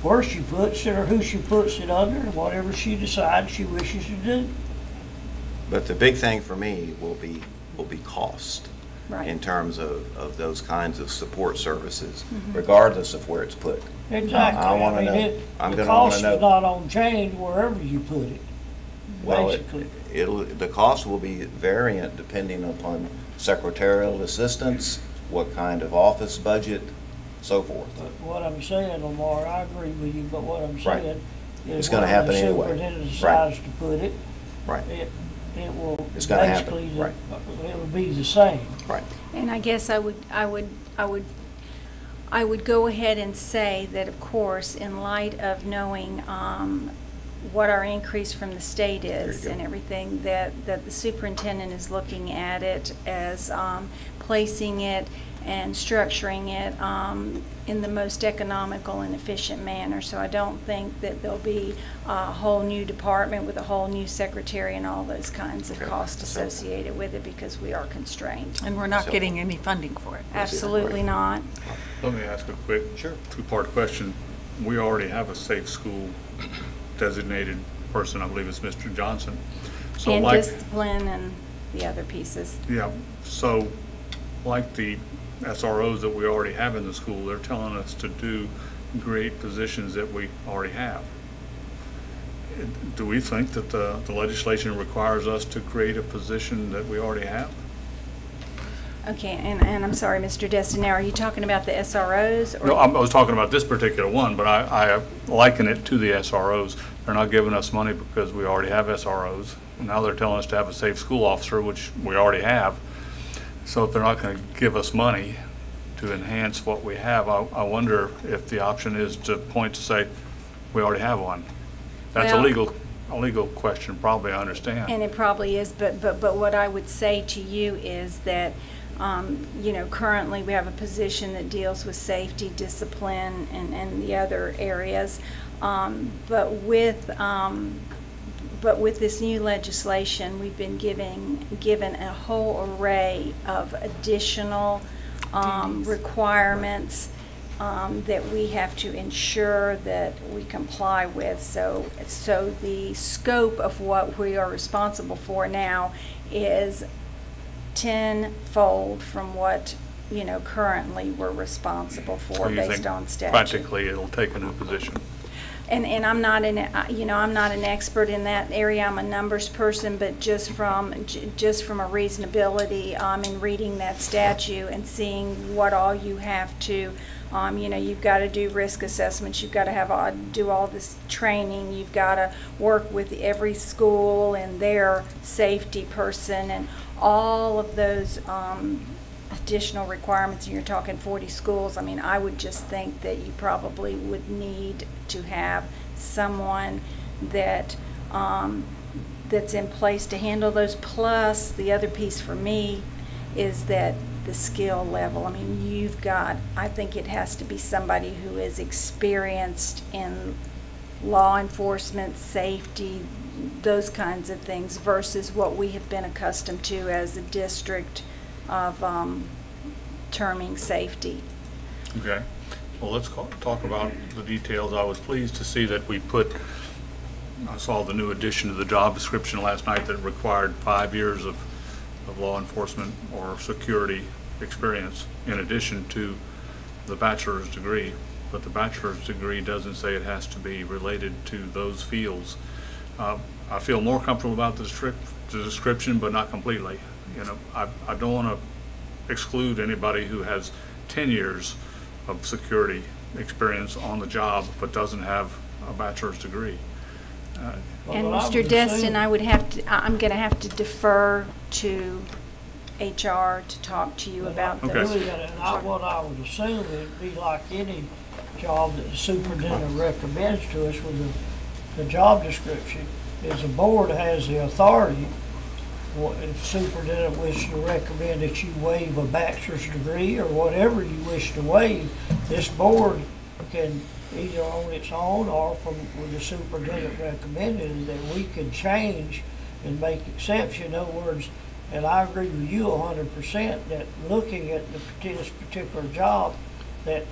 Speaker 7: where she puts it or who she puts it under, whatever she decides she wishes to do.
Speaker 1: But the big thing for me will be cost.
Speaker 8: Right.
Speaker 1: In terms of those kinds of support services, regardless of where it's put.
Speaker 7: Exactly.
Speaker 1: I want to
Speaker 7: mean,
Speaker 1: know. I'm
Speaker 7: the
Speaker 1: going to want
Speaker 7: cost
Speaker 1: to know.
Speaker 7: is not on change wherever you put it,
Speaker 1: Well,
Speaker 7: basically.
Speaker 1: the cost will be variant depending upon secretarial assistance, what kind of office budget, so forth.
Speaker 7: But what I'm saying, Lamar, I agree with you, but what I'm
Speaker 1: Right.
Speaker 7: saying
Speaker 1: It's
Speaker 7: is
Speaker 1: gonna
Speaker 7: where
Speaker 1: happen
Speaker 7: the
Speaker 1: anyway.
Speaker 7: superintendent
Speaker 1: Right.
Speaker 7: decides to put it,
Speaker 1: Right,
Speaker 7: it will
Speaker 1: It's gonna happen,
Speaker 7: basically,
Speaker 1: right.
Speaker 7: it'll be the same.
Speaker 1: right.
Speaker 8: And I guess I would go ahead and say that, of course, in light of knowing what our increase from the state is
Speaker 1: There you go.
Speaker 8: and everything, that the superintendent is looking at it as placing it and structuring it in the most economical and efficient manner. So I don't think that there'll be a whole new department with a whole new secretary and all those kinds of
Speaker 1: Okay.
Speaker 8: costs associated with it, because we are constrained.
Speaker 4: And we're not
Speaker 1: So-
Speaker 4: getting any funding for it.
Speaker 8: Absolutely not.
Speaker 5: Let me ask a quick
Speaker 1: Sure.
Speaker 5: two-part question. We already have a safe school designated person, I believe it's Mr. Johnson. So
Speaker 8: And
Speaker 5: like,
Speaker 8: discipline and the other pieces.
Speaker 5: yeah, so like the SROs that we already have in the school, they're telling us to do great positions that we already have. Do we think that the legislation requires us to create a position that we already have?
Speaker 8: Okay, and I'm sorry, Mr. Destin, now, are you talking about the SROs? or-
Speaker 5: No, I was talking about this particular one, but I liken it to the SROs. They're not giving us money because we already have SROs. Now they're telling us to have a safe school officer, which we already have. So if they're not going to give us money to enhance what we have, I wonder if the option is to point to say, we already have one. That's
Speaker 8: Well-
Speaker 5: a legal question, probably, I understand.
Speaker 8: And it probably is, but what I would say to you is that, currently we have a position that deals with safety, discipline, and the other areas. But with this new legislation, we've been given a whole array of additional requirements that we have to ensure that we comply with. So the scope of what we are responsible for now is tenfold from what, currently we're responsible
Speaker 5: So
Speaker 8: for
Speaker 5: you
Speaker 8: based
Speaker 5: think
Speaker 8: on statute.
Speaker 5: practically it'll take a new position?
Speaker 8: And I'm not I'm not an expert in that area. I'm a numbers person, but just from a reasonability, in reading that statute and seeing what all you have to, you've got to do risk assessments. You've got to do all this training. You've got to work with every school and their safety person and all of those additional requirements, and you're talking 40 schools. I mean, I would just think that you probably would need to have someone that that's in place to handle those. Plus, the other piece for me is that the skill level. I mean, I think it has to be somebody who is experienced in law enforcement, safety, those kinds of things, versus what we have been accustomed to as a district of terming safety.
Speaker 5: Okay. Well, let's talk about the details. I was pleased to see that I saw the new addition to the job description last night that required 5 years of law enforcement or security experience in addition to the bachelor's degree. But the bachelor's degree doesn't say it has to be related to those fields. I feel more comfortable about the description, but not completely. I don't want to exclude anybody who has 10 years of security experience on the job but doesn't have a bachelor's degree.
Speaker 8: And Mr. Destin, I'm going to have to defer to HR to talk to you about
Speaker 5: Okay.
Speaker 8: those.
Speaker 7: What I would assume it'd be like any job that the superintendent recommends to us with the job description, is the board has the authority. If superintendent wishes to recommend that you waive a bachelor's degree or whatever you wish to waive, this board can either on its own or with the superintendent recommended that we can change and make exception. In other words, and I agree with you 100% that looking at this particular job, that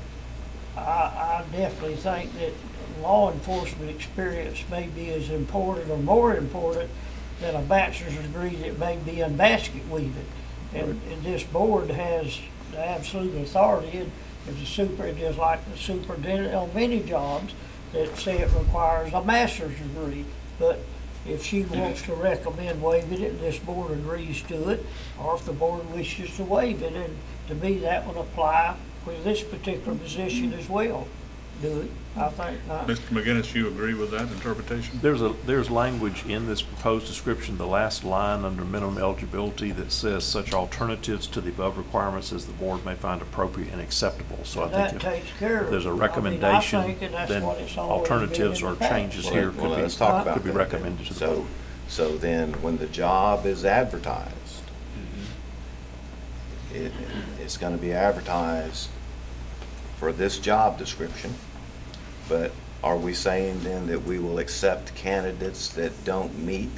Speaker 7: I definitely think that law enforcement experience may be as important or more important than a bachelor's degree that may be in basket weaving. And this board has the absolute authority, and just like the superintendent on many jobs that say it requires a master's degree. But if she wants to recommend waiving it, and this board agrees to it, or if the board wishes to waive it, and to me that would apply with this particular position as well. Do it, I think not.
Speaker 5: Mr. McGinnis, you agree with that interpretation?
Speaker 9: There's language in this proposed description, the last line under minimum eligibility, that says such alternatives to the above requirements as the board may find appropriate and acceptable. So I
Speaker 7: That
Speaker 9: think
Speaker 7: takes care
Speaker 9: if
Speaker 7: of
Speaker 9: there's a
Speaker 7: it.
Speaker 9: recommendation,
Speaker 7: I mean, I think that's
Speaker 9: then
Speaker 7: what it's always
Speaker 9: alternatives
Speaker 7: been in
Speaker 9: or
Speaker 7: the past.
Speaker 9: changes here
Speaker 1: Well, let's talk about
Speaker 9: could be
Speaker 1: that.
Speaker 9: recommended to the board.
Speaker 1: So then, when the job is advertised, it's going to be advertised for this job description, but are we saying then that we will accept candidates that don't meet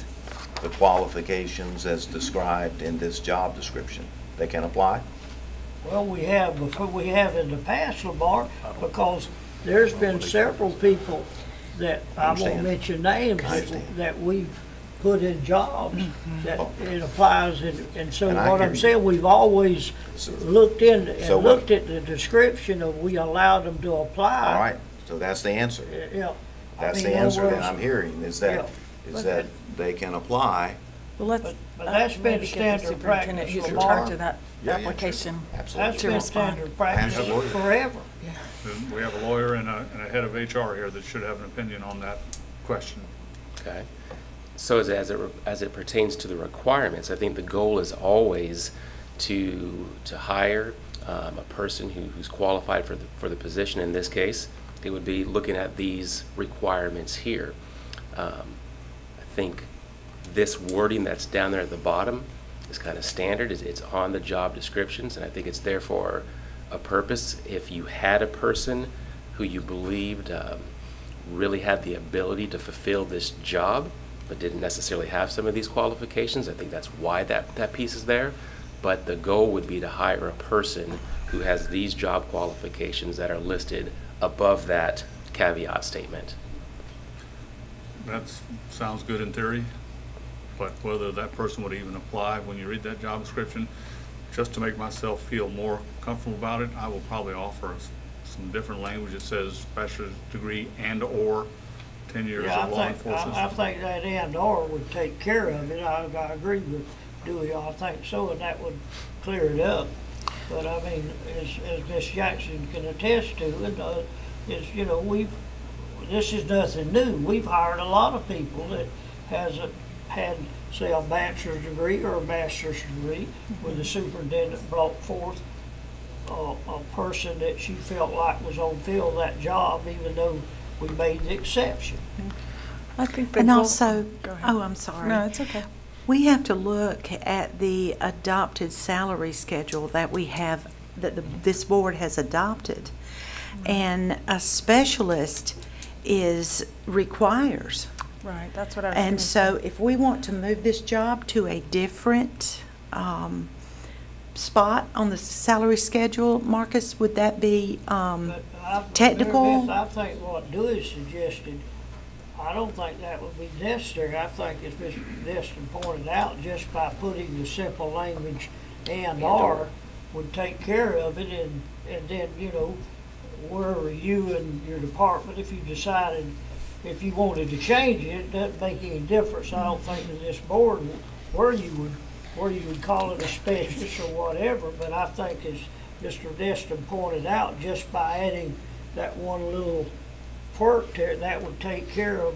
Speaker 1: the qualifications as described in this job description? They can apply?
Speaker 7: Well, we have in the past, Lamar, because there's been several people that, I won't
Speaker 1: Understand.
Speaker 7: mention names,
Speaker 1: I understand.
Speaker 7: that we've put in jobs that it applies, and so
Speaker 1: And I
Speaker 7: what
Speaker 1: hear
Speaker 7: I'm
Speaker 1: you.
Speaker 7: saying, we've always
Speaker 1: So-
Speaker 7: looked in
Speaker 1: So
Speaker 7: and
Speaker 1: what-
Speaker 7: looked at the description of we allowed them to apply.
Speaker 1: All right, so that's the answer.
Speaker 7: Yeah. I
Speaker 1: That's
Speaker 7: mean,
Speaker 1: the
Speaker 7: in other
Speaker 1: answer that
Speaker 7: words,
Speaker 1: I'm hearing, is
Speaker 7: Yeah.
Speaker 1: that they can apply.
Speaker 4: Well, let's.
Speaker 7: But that's been
Speaker 4: maybe get the
Speaker 7: standard
Speaker 4: superintendent
Speaker 7: practice,
Speaker 4: who's in
Speaker 7: Lamar.
Speaker 4: charge of that
Speaker 1: Yeah, sure.
Speaker 4: application.
Speaker 7: That's
Speaker 1: Absolutely.
Speaker 4: To
Speaker 7: been
Speaker 4: respond.
Speaker 7: standard practice
Speaker 1: Absolutely.
Speaker 7: forever.
Speaker 5: We have a lawyer and a head of HR here that should have an opinion on that question.
Speaker 11: Okay. So as it pertains to the requirements, I think the goal is always to hire a person who's qualified for the position. In this case, it would be looking at these requirements here. I think this wording that's down there at the bottom is kind of standard. It's on the job descriptions, and I think it's there for a purpose. If you had a person who you believed really had the ability to fulfill this job, but didn't necessarily have some of these qualifications, I think that's why that piece is there. but the goal would be to hire a person who has these job qualifications that are listed above that caveat statement.
Speaker 5: That sounds good in theory, but whether that person would even apply when you read that job description, just to make myself feel more comfortable about it, I will probably offer some different language that says bachelor's degree and/or 10 years
Speaker 7: Yeah,
Speaker 5: of law enforcement.
Speaker 7: I think that and/or would take care of it. I agree with Dewey, I think so, and that would clear it up. But I mean, as Ms. Jackson can attest to, is, you know, this is nothing new. We've hired a lot of people that hasn't had, say, a bachelor's degree or a master's degree, where the superintendent brought forth a person that she felt like was on fill that job, even though we made the exception.
Speaker 4: I think
Speaker 3: And
Speaker 4: goal-
Speaker 3: also,
Speaker 4: Go ahead.
Speaker 3: oh, I'm sorry.
Speaker 4: No, it's okay.
Speaker 3: We have to look at the adopted salary schedule that we have, this board has adopted. And a specialist requires.
Speaker 4: Right, that's what I was
Speaker 3: And
Speaker 4: gonna
Speaker 3: so
Speaker 4: say.
Speaker 3: if we want to move this job to a different spot on the salary schedule, Marcus, would that be
Speaker 7: But
Speaker 3: technical?
Speaker 7: Mary Beth, I think what Dewey suggested, I don't think that would be necessary. I think, as Mr. Destin pointed out, just by putting the simple language and/or would take care of it, and then, you know, wherever you and your department, if you decided, if you wanted to change it, it doesn't make any difference, I don't think, to this board where you would call it a specialist or whatever, but I think, as Mr. Destin pointed out, just by adding that one little quirk there, that would take care of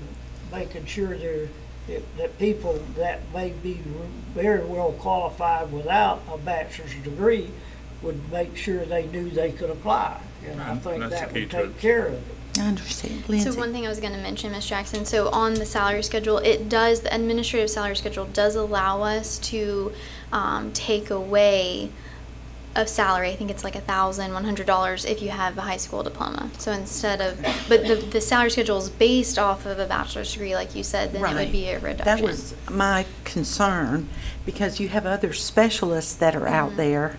Speaker 7: making sure that people that may be very well qualified without a bachelor's degree would make sure they knew they could apply. And I think
Speaker 5: That's the
Speaker 7: that
Speaker 5: key
Speaker 7: would
Speaker 5: to
Speaker 7: take
Speaker 5: it.
Speaker 7: care of it.
Speaker 3: I understand. Lindsay?
Speaker 12: So one thing I was going to mention, Ms. Jackson, so on the salary schedule, the administrative salary schedule does allow us to take away a salary. I think it's like $1,100 if you have a high school diploma. So instead of, but the salary schedule is based off of a bachelor's degree, like you said, then it would be a reduction.
Speaker 3: That was my concern, because you have other specialists that are out there,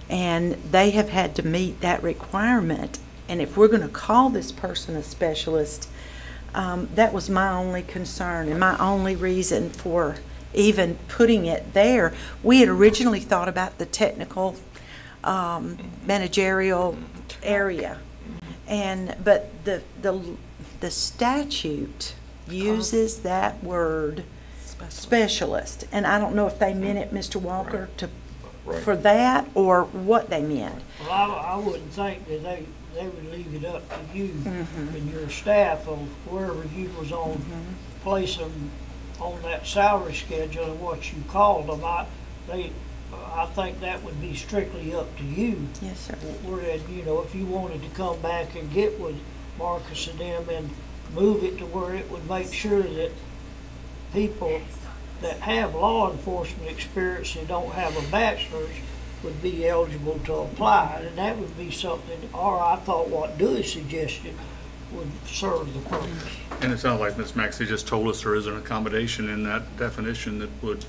Speaker 3: and they have had to meet that requirement. And if we're going to call this person a specialist, that was my only concern and my only reason for even putting it there. We had originally thought about the technical managerial area, but the statute uses that word specialist, and I don't know if they meant it, Mr. Walker, for that, or what they meant.
Speaker 7: Well, I wouldn't think that they would leave it up to you and your staff of wherever you was on, place them on that salary schedule and what you called them. I think that would be strictly up to you.
Speaker 3: Yes, sir.
Speaker 7: Whereas, you know, if you wanted to come back and get with Marcus and them and move it to where it would make sure that people that have law enforcement experience and don't have a bachelor's would be eligible to apply, and that would be something, or I thought what Dewey suggested would serve the purpose.
Speaker 5: And it sounds like Ms. Maxey just told us there is an accommodation in that definition that would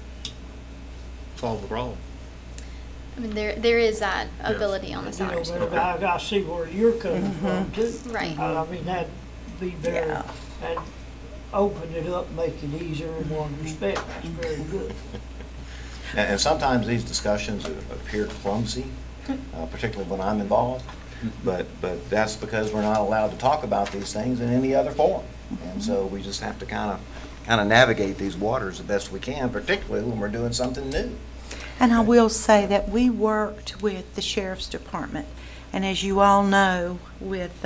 Speaker 5: solve the problem.
Speaker 12: I mean, there is that ability on the
Speaker 7: You
Speaker 12: salary
Speaker 7: know,
Speaker 12: schedule.
Speaker 7: but I see where you're coming from too.
Speaker 12: Right.
Speaker 7: I mean, that'd be very,
Speaker 3: Yeah.
Speaker 7: and open it up, make it easier in one respect, that's very good.
Speaker 1: And sometimes these discussions appear clumsy, particularly when I'm involved, but that's because we're not allowed to talk about these things in any other forum. And so we just have to kind of navigate these waters the best we can, particularly when we're doing something new.
Speaker 3: And I will say that we worked with the Sheriff's Department, and as you all know, with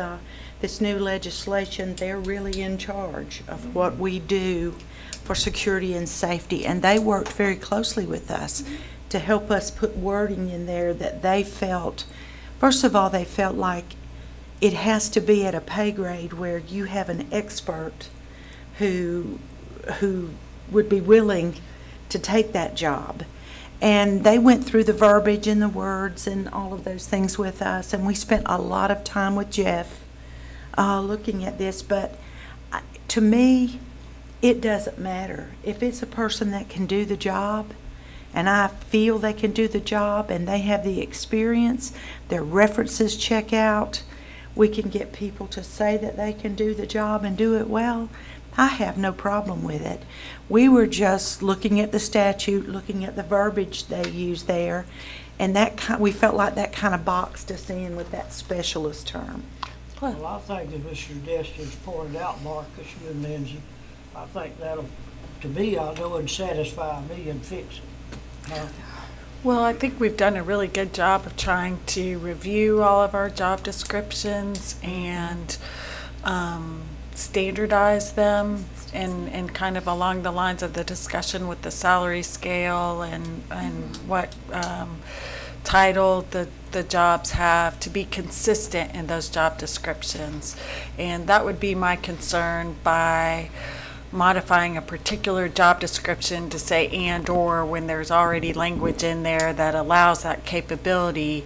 Speaker 3: this new legislation, they're really in charge of what we do for security and safety, and they worked very closely with us to help us put wording in there that they felt, first of all, they felt like it has to be at a pay grade where you have an expert who would be willing to take that job. And they went through the verbiage and the words and all of those things with us, and we spent a lot of time with Jeff looking at this. But to me, it doesn't matter. If it's a person that can do the job and I feel they can do the job and they have the experience, their references check out, we can get people to say that they can do the job and do it well, I have no problem with it. We were just looking at the statute, looking at the verbiage they use there, and we felt like that kind of boxed us in with that specialist term.
Speaker 7: Well, I think as Mr. Destin's pointed out, Marcus, you and Lindsay, I think that'll, to me, I'll go and satisfy me and fix it.
Speaker 4: Well, I think we've done a really good job of trying to review all of our job descriptions and standardize them, and kind of along the lines of the discussion with the salary scale and what title the jobs have, to be consistent in those job descriptions. And that would be my concern by modifying a particular job description to say and or when there's already language in there that allows that capability,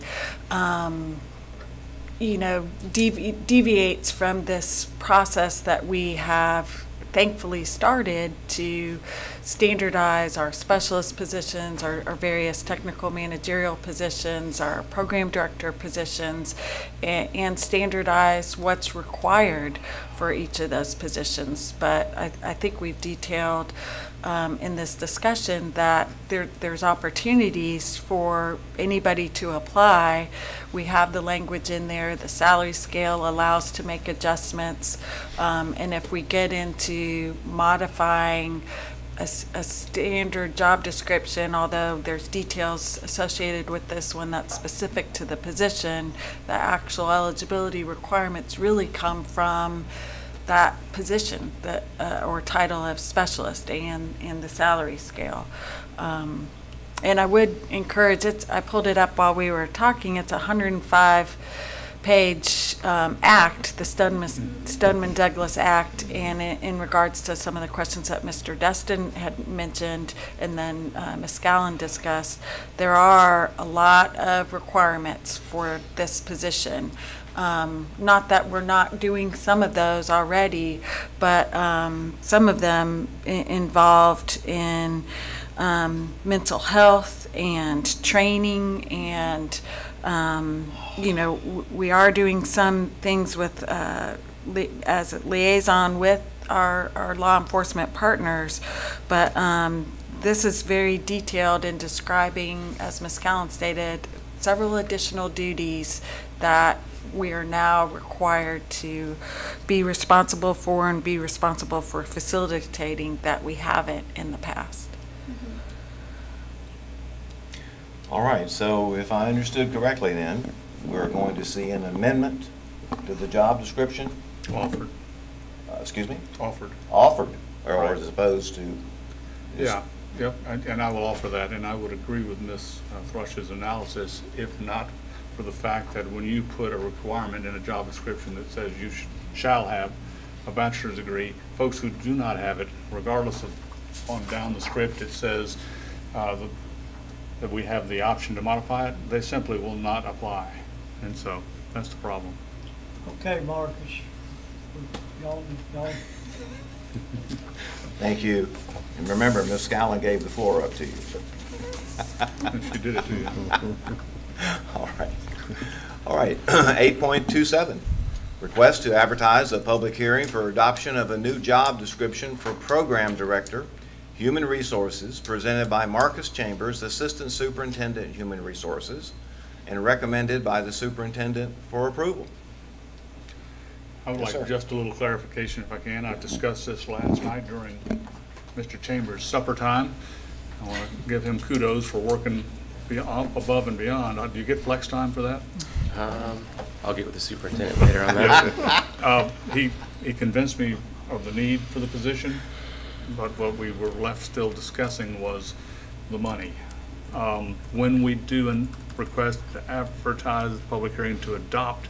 Speaker 4: deviates from this process that we have thankfully started to standardize our specialist positions, our various technical managerial positions, our program director positions, and standardize what's required for each of those positions. But I think we've detailed in this discussion that there's opportunities for anybody to apply. We have the language in there. The salary scale allows to make adjustments. And if we get into modifying a standard job description, although there's details associated with this one that's specific to the position, the actual eligibility requirements really come from that position or title of specialist and the salary scale. And I would encourage it. I pulled it up while we were talking. It's a 105-page act, the Stoneman-Douglas Act, and in regards to some of the questions that Mr. Destin had mentioned and then Ms. Scallon discussed, there are a lot of requirements for this position. Not that we're not doing some of those already, but some of them involved in mental health and training, and we are doing some things with as a liaison with our law enforcement partners, but this is very detailed in describing, as Ms. Callan stated, several additional duties that we are now required to be responsible for and be responsible for facilitating that we haven't in the past.
Speaker 1: All right, so if I understood correctly then, we're going to see an amendment to the job description?
Speaker 5: Offered.
Speaker 1: Excuse me?
Speaker 5: Offered.
Speaker 1: Offered, or
Speaker 5: Right.
Speaker 1: as opposed to?
Speaker 5: Yeah, yep, and I will offer that, and I would agree with Ms. Thrush's analysis, if not for the fact that when you put a requirement in a job description that says you shall have a bachelor's degree, folks who do not have it, regardless of on down the script, it says that we have the option to modify it, they simply will not apply. And so that's the problem.
Speaker 7: Okay, Marcus. Y'all.
Speaker 1: Thank you. And remember, Ms. Scallon gave the floor up to you.
Speaker 5: She did it to you.
Speaker 1: All right. All right. 8.27, request to advertise a public hearing for adoption of a new job description for Program Director, Human Resources, presented by Marcus Chambers, Assistant Superintendent, Human Resources, and recommended by the Superintendent for approval.
Speaker 5: I would
Speaker 1: Yes,
Speaker 5: like
Speaker 1: sir.
Speaker 5: just a little clarification if I can. I discussed this last night during Mr. Chambers' supper time. I want to give him kudos for working above and beyond. Do you get flex time for that?
Speaker 11: I'll get with the superintendent later on that.
Speaker 5: He convinced me of the need for the position, but what we were left still discussing was the money. When we do a request to advertise the public hearing to adopt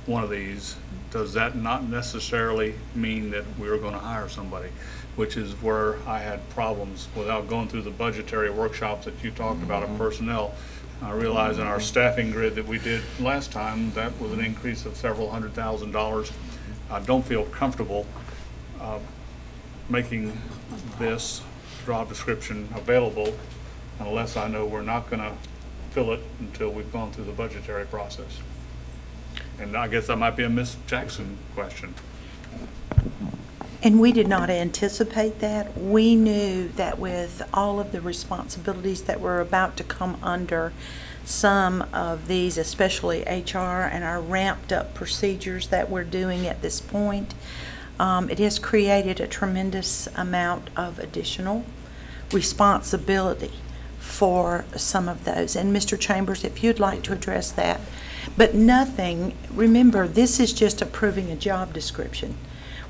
Speaker 5: one of these, does that not necessarily mean that we're going to hire somebody? Which is where I had problems without going through the budgetary workshops that you talked about of personnel. I realize in our staffing grid that we did last time, that was an increase of several $100,000. I don't feel comfortable making this job description available unless I know we're not going to fill it until we've gone through the budgetary process. And I guess that might be a Ms. Jackson question.
Speaker 3: And we did not anticipate that. We knew that with all of the responsibilities that were about to come under some of these, especially HR and our ramped up procedures that we're doing at this point, it has created a tremendous amount of additional responsibility for some of those. And Mr. Chambers, if you'd like to address that. But nothing, remember, this is just approving a job description.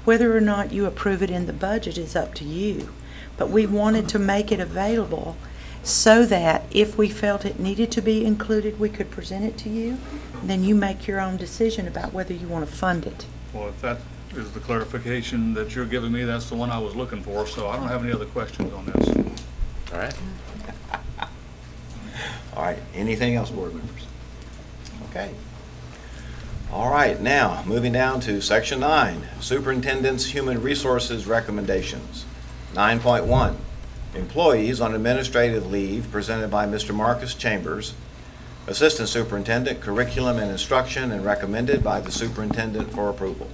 Speaker 3: Whether or not you approve it in the budget is up to you. But we wanted to make it available so that if we felt it needed to be included, we could present it to you. Then you make your own decision about whether you want to fund it.
Speaker 5: Well, if that is the clarification that you're giving me, that's the one I was looking for, so I don't have any other questions on this.
Speaker 11: All right.
Speaker 1: All right, anything else, board members? Okay. All right, now, moving down to Section 9, Superintendent's Human Resources Recommendations. 9.1, Employees on Administrative Leave, presented by Mr. Marcus Chambers, Assistant Superintendent, Curriculum and Instruction, and recommended by the Superintendent for approval.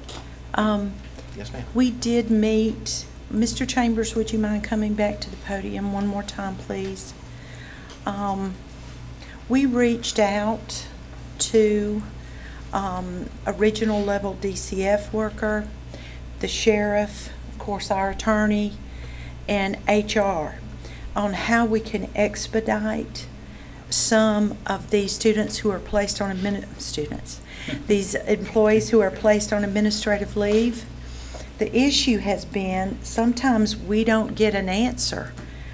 Speaker 1: Yes, ma'am.
Speaker 3: We did meet. Mr. Chambers, would you mind coming back to the podium one more time, please? We reached out to original level DCF worker, the sheriff, of course our attorney, and HR on how we can expedite some of these students who are placed on these employees who are placed on administrative leave. The issue has been sometimes we don't get an answer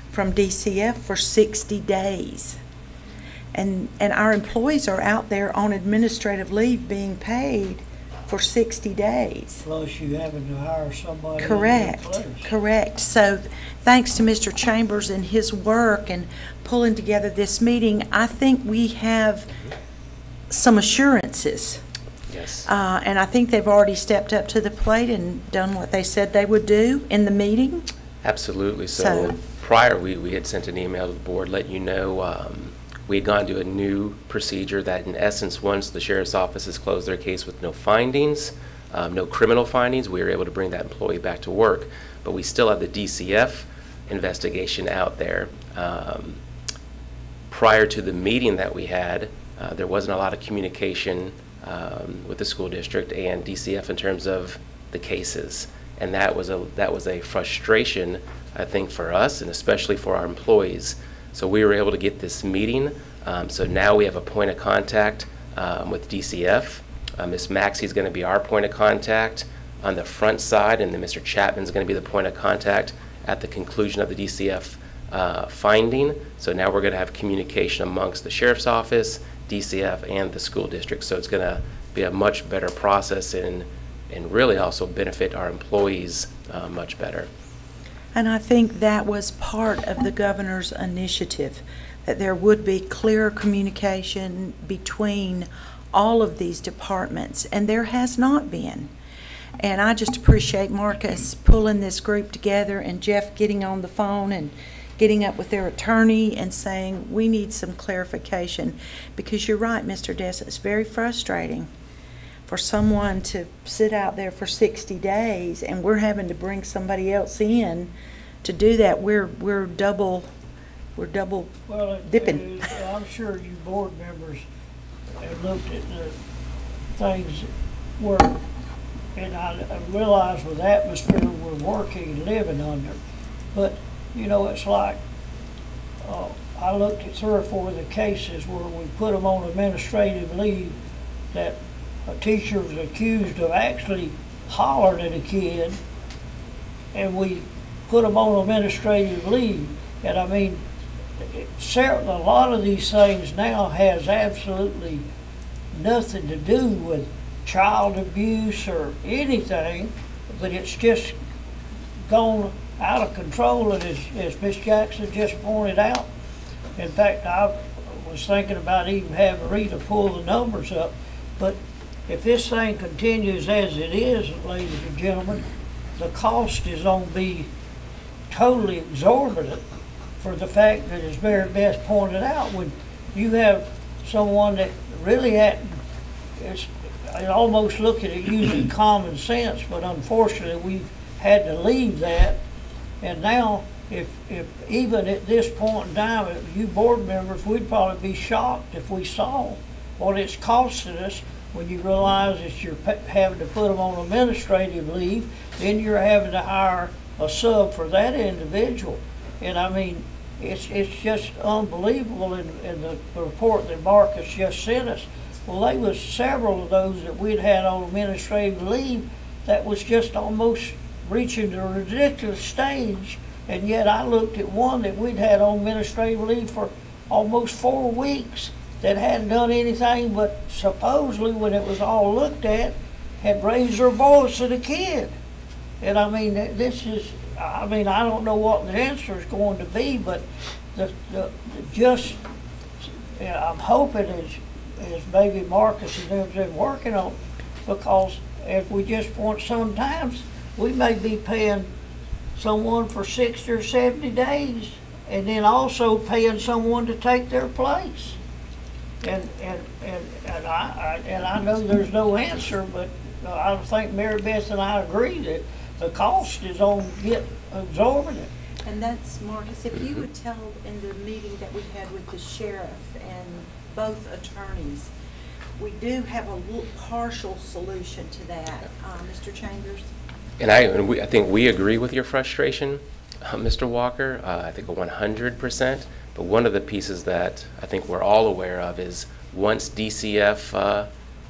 Speaker 3: from DCF for 60 days. And our employees are out there on administrative leave being paid for 60 days.
Speaker 7: Plus you having to hire somebody.
Speaker 3: Correct. So thanks to Mr. Chambers and his work and pulling together this meeting, I think we have some assurances.
Speaker 11: Yes.
Speaker 3: And I think they've already stepped up to the plate and done what they said they would do in the meeting.
Speaker 11: Absolutely. So prior, we had sent an email to the board letting you know we had gone to a new procedure that in essence, once the sheriff's office has closed their case with no findings, no criminal findings, we were able to bring that employee back to work. But we still have the DCF investigation out there. Prior to the meeting that we had, there wasn't a lot of communication with the school district and DCF in terms of the cases. And that was a frustration, I think, for us and especially for our employees. So we were able to get this meeting. So now we have a point of contact with DCF. Ms. Maxey is going to be our point of contact on the front side, and then Mr. Chapman is going to be the point of contact at the conclusion of the DCF finding. So now we're going to have communication amongst the sheriff's office, DCF, and the school district. So it's going to be a much better process and really also benefit our employees much better.
Speaker 3: And I think that was part of the governor's initiative, that there would be clearer communication between all of these departments, and there has not been. And I just appreciate Marcus pulling this group together and Jeff getting on the phone and getting up with their attorney and saying, we need some clarification. Because you're right, Mr. Dessa, it's very frustrating for someone to sit out there for 60 days and we're having to bring somebody else in to do that. We're double dipping.
Speaker 7: I'm sure you board members have looked at the things where, and I realize with the atmosphere we're working and living under, but you know, it's like I looked at 3 or 4 of the cases where we put them on administrative leave that a teacher was accused of actually hollering at a kid, and we put them on administrative leave. And I mean, a lot of these things now has absolutely nothing to do with child abuse or anything, but it's just gone out of control, and as Ms. Jackson just pointed out. In fact, I was thinking about even having Rita pull the numbers up, but if this thing continues as it is, ladies and gentlemen, the cost is going to be totally exorbitant for the fact that, as Mary Beth pointed out, when you have someone that really hadn't, it's almost looking at using common sense, but unfortunately we've had to leave that. And now, if even at this point in time, if you board members, we'd probably be shocked if we saw what it's costing us when you realize that you're having to put them on administrative leave, then you're having to hire a sub for that individual. And I mean, it's just unbelievable in the report that Marcus just sent us. Well, there was several of those that we'd had on administrative leave that was just almost reaching the ridiculous stage. And yet I looked at one that we'd had on administrative leave for almost 4 weeks that hadn't done anything but supposedly, when it was all looked at, had raised her voice at a kid. And I mean, this is, I mean, I don't know what the answer is going to be, but I'm hoping as maybe Marcus and them been working on, because as we just point, sometimes we may be paying someone for 60 or 70 days and then also paying someone to take their place. And I know there's no answer, but I think Mary Beth and I agree that the cost is on get exorbitant.
Speaker 3: And that's, Marcus, if you would tell in the meeting that we had with the sheriff and both attorneys, we do have a partial solution to that, Mr. Chambers.
Speaker 11: And I think we agree with your frustration, Mr. Walker. I think 100%. But one of the pieces that I think we're all aware of is once DCF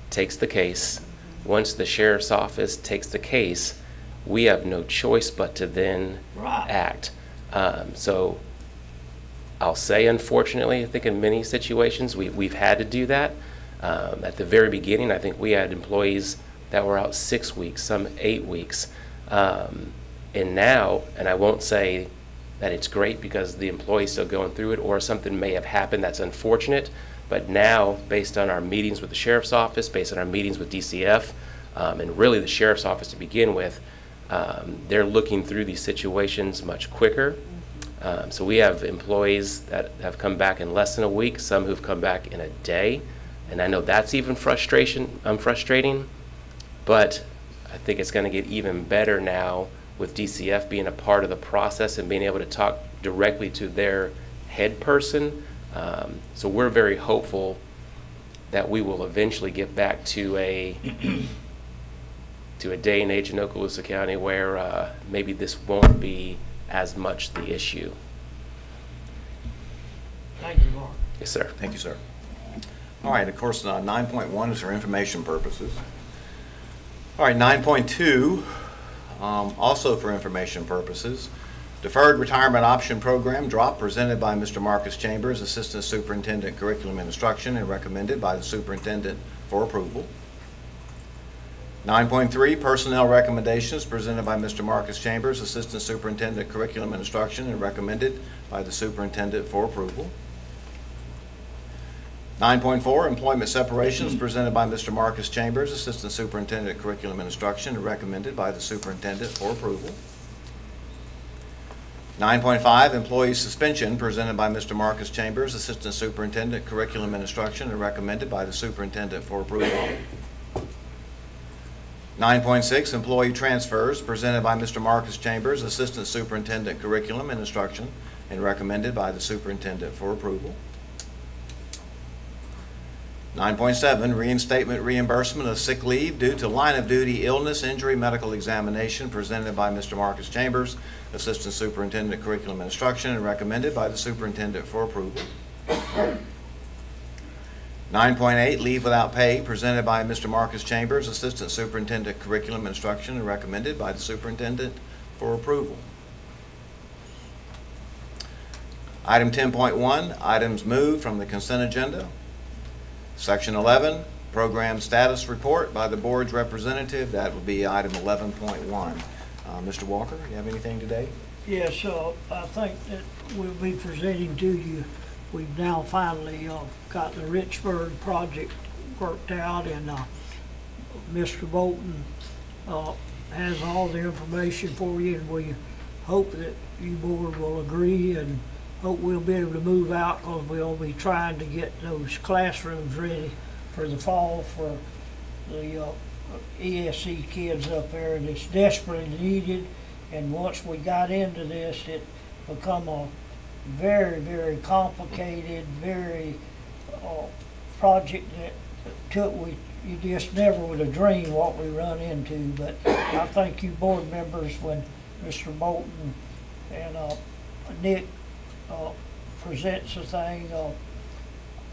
Speaker 11: takes the case, once the sheriff's office takes the case, we have no choice but to then act. So I'll say, unfortunately, I think in many situations we've had to do that. At the very beginning, I think we had employees that were out 6 weeks, some 8 weeks. And now, and I won't say that it's great because the employee's still going through it or something may have happened that's unfortunate, but now, based on our meetings with the sheriff's office, based on our meetings with DCF, and really the sheriff's office to begin with, they're looking through these situations much quicker. So we have employees that have come back in less than a week, some who've come back in a day, and I know that's even frustrating, but I think it's going to get even better now with DCF being a part of the process and being able to talk directly to their head person. So we're very hopeful that we will eventually get back to a day and age in Okaloosa County where maybe this won't be as much the issue.
Speaker 7: Thank you, Mark.
Speaker 11: Yes, sir.
Speaker 1: Thank you, sir. All right, of course, 9.1 is for information purposes. All right, 9.2, also for information purposes. Deferred Retirement Option Program drop presented by Mr. Marcus Chambers, Assistant Superintendent, Curriculum and Instruction, and recommended by the Superintendent for approval. 9.3, Personnel Recommendations presented by Mr. Marcus Chambers, Assistant Superintendent, Curriculum and Instruction, and recommended by the Superintendent for approval. 9.4, Employment Separations presented by Mr. Marcus Chambers, Assistant Superintendent, Curriculum and Instruction, and recommended by the Superintendent for approval. 9.5, Employee Suspension presented by Mr. Marcus Chambers, Assistant Superintendent, Curriculum and Instruction, and recommended by the Superintendent for approval. 9.6, Employee Transfers presented by Mr. Marcus Chambers, Assistant Superintendent, Curriculum and Instruction, and recommended by the Superintendent for approval. 9.7, Reinstatement Reimbursement of Sick Leave due to Line of Duty Illness, Injury, Medical Examination presented by Mr. Marcus Chambers, Assistant Superintendent, Curriculum and Instruction, and recommended by the Superintendent for approval. 9.8, Leave Without Pay presented by Mr. Marcus Chambers, Assistant Superintendent, Curriculum and Instruction, and recommended by the Superintendent for approval. Item 10.1, items moved from the consent agenda. Section 11, Program Status Report by the Board's representative. That would be item 11.1. Mr. Walker, you have anything today?
Speaker 7: Yes, I think that we'll be presenting to you. We've now finally got the Richburg project worked out, and Mr. Bolton has all the information for you, and we hope that you board will agree and hope we'll be able to move out, because we'll be trying to get those classrooms ready for the fall for the ESC kids up there, and it's desperately needed. And once we got into this, it become a very, very complicated, very project that you just never would have dreamed what we run into. But I thank you board members when Mr. Bolton and Nick presents the thing.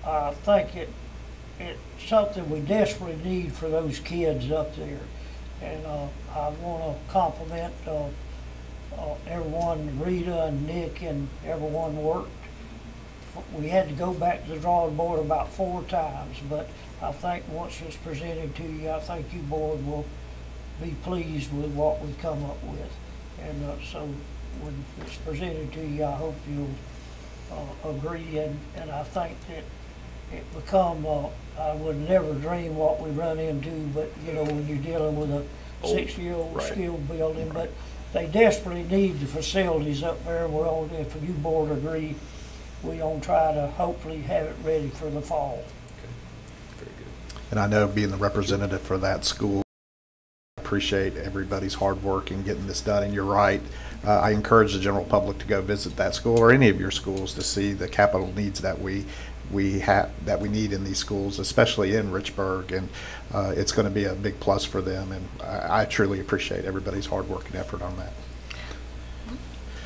Speaker 7: I think it's something we desperately need for those kids up there. And I want to compliment everyone, Rita and Nick and everyone worked. We had to go back to the drawing board about 4 times, but I think once it's presented to you, I think you board will be pleased with what we come up with. And so when it's presented to you, I hope you'll agree. And I think that it become, I would never dream what we run into, but you know, when you're dealing with a 60-year-old steel building, but they desperately need the facilities up there. We're on, if you board agree, we're going to try to hopefully have it ready for the fall.
Speaker 10: Very good.
Speaker 2: And I know, being the representative for that school, I appreciate everybody's hard work in getting this done. And you're right, I encourage the general public to go visit that school or any of your schools to see the capital needs that we need in these schools, especially in Richburg, and it's going to be a big plus for them. And I truly appreciate everybody's hard work and effort on that.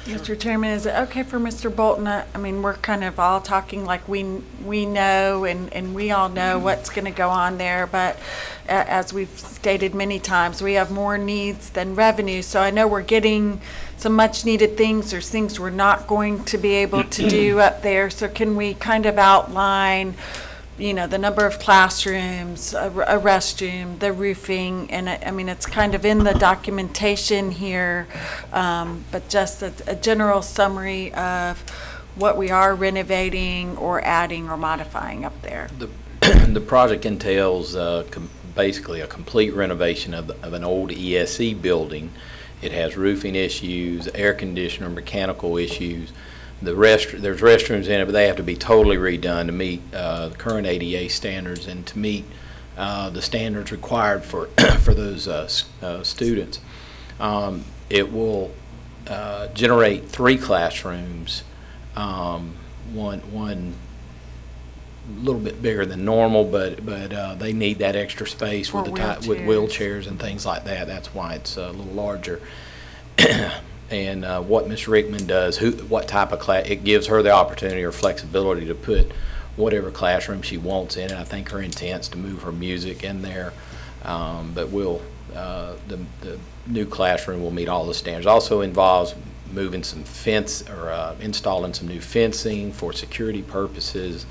Speaker 4: Mr. Chairman, is it okay for Mr. Bolton? I mean, we're kind of all talking like we know and we all know what's going to go on there, but as we've stated many times, we have more needs than revenue. So I know we're getting some much needed things. There's things we're not going to be able to do up there. So can we kind of outline, you know, the number of classrooms, a restroom, the roofing, and I mean, it's kind of in the documentation here, but just a general summary of what we are renovating or adding or modifying up there.
Speaker 13: The project entails basically a complete renovation of an old ESC building. It has roofing issues, air conditioner, mechanical issues. There's restrooms in it, but they have to be totally redone to meet the current ADA standards and to meet the standards required for for those students. It will generate 3 classrooms, one a little bit bigger than normal, but they need that extra space with with wheelchairs and things like that. That's why it's a little larger. And what Ms. Rickman does, what type of class, it gives her the opportunity or flexibility to put whatever classroom she wants in it. I think her intent's to move her music in there, but the new classroom will meet all the standards. Also involves moving some fence or installing some new fencing for security purposes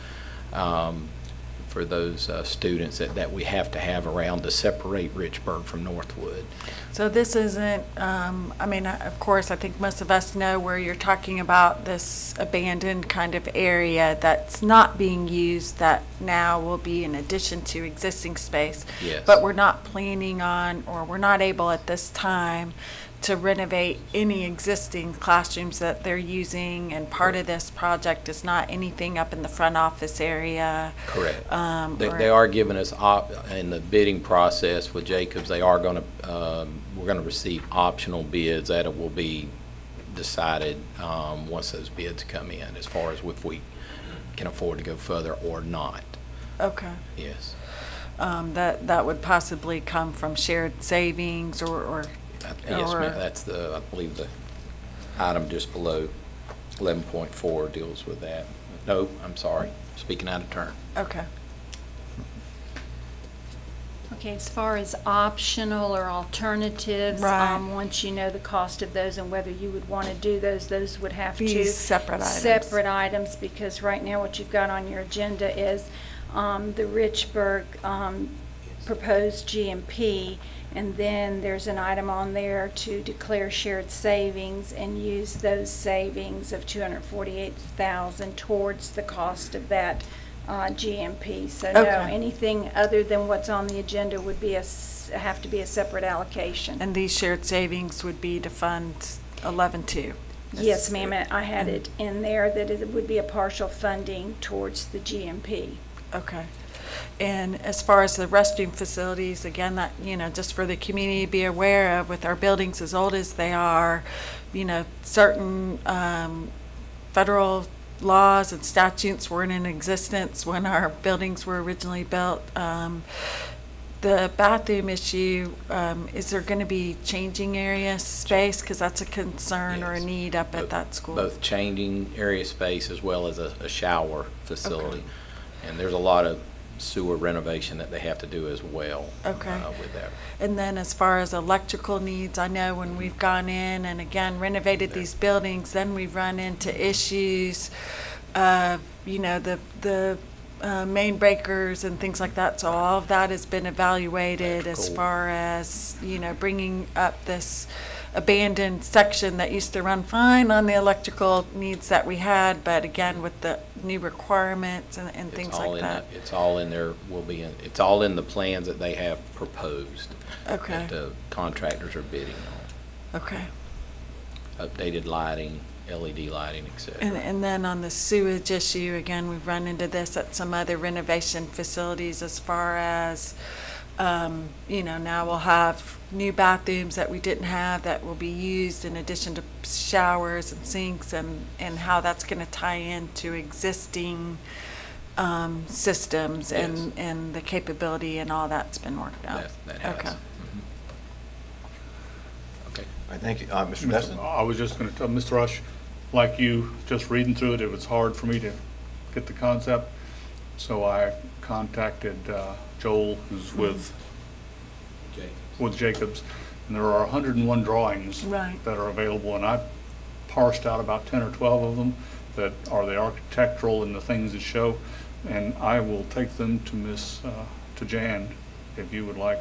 Speaker 13: for those students that we have to have around to separate Richburg from Northwood.
Speaker 4: So this isn't, I mean, of course, I think most of us know where you're talking about this abandoned kind of area that's not being used that now will be in addition to existing space.
Speaker 13: Yes.
Speaker 4: But we're not planning on, or we're not able at this time to renovate any existing classrooms that they're using, and part of this project is not anything up in the front office area.
Speaker 13: Correct. They are giving us, in the bidding process with Jacobs, they are going to, we're going to receive optional bids that will be decided once those bids come in, as far as if we can afford to go further or not.
Speaker 4: Okay.
Speaker 13: Yes.
Speaker 4: That would possibly come from shared savings or
Speaker 13: yes, ma'am. That's I believe the item just below 11.4 deals with that. No, I'm sorry, speaking out of turn.
Speaker 4: Okay.
Speaker 8: Okay, as far as optional or alternatives,
Speaker 4: Right.
Speaker 8: Once you know the cost of those and whether you would want to do those would have
Speaker 4: Be
Speaker 8: to
Speaker 4: separate items.
Speaker 8: separate items, because right now what you've got on your agenda is the Richburg proposed GMP, and then there's an item on there to declare shared savings and use those savings of $248,000 towards the cost of that GMP. So no,
Speaker 4: Okay.
Speaker 8: anything other than what's on the agenda would be have to be a separate allocation.
Speaker 4: And these shared savings would be to fund 11-2.
Speaker 8: Yes, ma'am, I had it in there that it would be a partial funding towards the GMP.
Speaker 4: Okay. And as far as the restroom facilities, again, that, just for the community to be aware of, with our buildings as old as they are, certain federal laws and statutes weren't in existence when our buildings were originally built. The bathroom issue, is there going to be changing area space? Because that's a concern or a need up at that school.
Speaker 13: Both changing area space as well as a shower facility.
Speaker 4: Okay.
Speaker 13: And there's a lot of sewer renovation that they have to do as well.
Speaker 4: Okay.
Speaker 13: With that.
Speaker 4: And then as far as electrical needs, I know when we've gone in and again renovated these buildings, then we've run into issues of, the main breakers and things like that. So all of that has been evaluated as far as, bringing up this abandoned section that used to run fine on the electrical needs that we had, but again, with the new requirements and things like that.
Speaker 13: It's all in there, it's all in the plans that they have proposed.
Speaker 4: Okay.
Speaker 13: That the contractors are bidding on.
Speaker 4: Okay.
Speaker 13: Updated lighting, LED lighting, et cetera.
Speaker 4: And then on the sewage issue, again, we've run into this at some other renovation facilities as far as, now we'll have new bathrooms that we didn't have that will be used in addition to showers and sinks, and how that's going to tie into existing systems.
Speaker 13: Yes.
Speaker 4: and the capability and all that's been worked out.
Speaker 13: That has.
Speaker 4: Okay.
Speaker 13: Okay.
Speaker 1: All right, thank you. Mr. Destin?
Speaker 5: I was just going to tell Mr. Rush, like you, just reading through it, it was hard for me to get the concept. So I contacted Joel, who's with Jacobs, and there are 101 drawings
Speaker 4: Right.
Speaker 5: that are available, and I parsed out about 10 or 12 of them that are the architectural and the things that show, and I will take them to Jan if you would like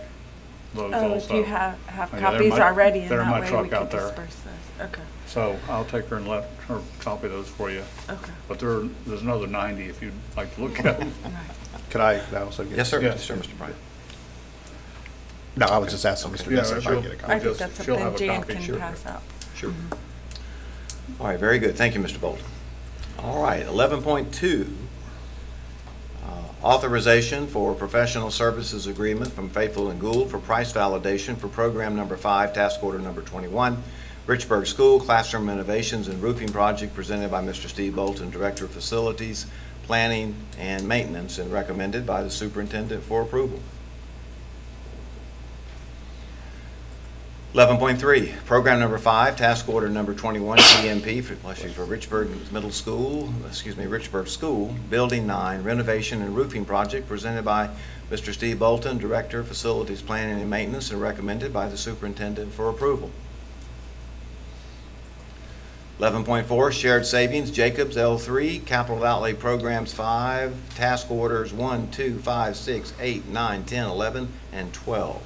Speaker 5: those also.
Speaker 4: Do you have
Speaker 5: Yeah, they're
Speaker 4: copies
Speaker 5: in my-
Speaker 4: already, and
Speaker 5: they're in my
Speaker 4: that way
Speaker 5: truck
Speaker 4: we can
Speaker 5: out there.
Speaker 4: disperse those? Okay.
Speaker 5: So I'll take her and let her copy those for you.
Speaker 4: Okay.
Speaker 5: But there's another 90 if you'd like to look at them.
Speaker 2: Could I also get?
Speaker 1: Yes, sir.
Speaker 5: Yes.
Speaker 1: Yes, sir, Mr. Bryant.
Speaker 2: No, I was just asking Mr.
Speaker 5: Yeah,
Speaker 2: Destin if I could
Speaker 5: she'll-
Speaker 2: get a
Speaker 4: I
Speaker 2: copy.
Speaker 4: think
Speaker 5: Just-
Speaker 4: that's
Speaker 5: she'll have
Speaker 4: something
Speaker 5: a
Speaker 4: Jan
Speaker 5: copy.
Speaker 4: can
Speaker 5: Sure.
Speaker 4: pass out.
Speaker 1: Sure. All right, very good. Thank you, Mr. Bolton. All right, 11.2, authorization for professional services agreement from Faithful and Gould for price validation for program number 5, task order number 21, Richburg School Classroom Innovations and Roofing Project, presented by Mr. Steve Bolton, Director of Facilities, Planning, and Maintenance, and recommended by the Superintendent for approval. 11.3, program number 5, task order number 21, GMP for Richburg School, Building 9, Renovation and Roofing Project, presented by Mr. Steve Bolton, Director of Facilities, Planning, and Maintenance, and recommended by the Superintendent for approval. 11.4, Shared Savings, Jacobs L3, Capital Outlay Programs 5, Task Orders 1, 2, 5, 6, 8, 9, 10, 11, and 12.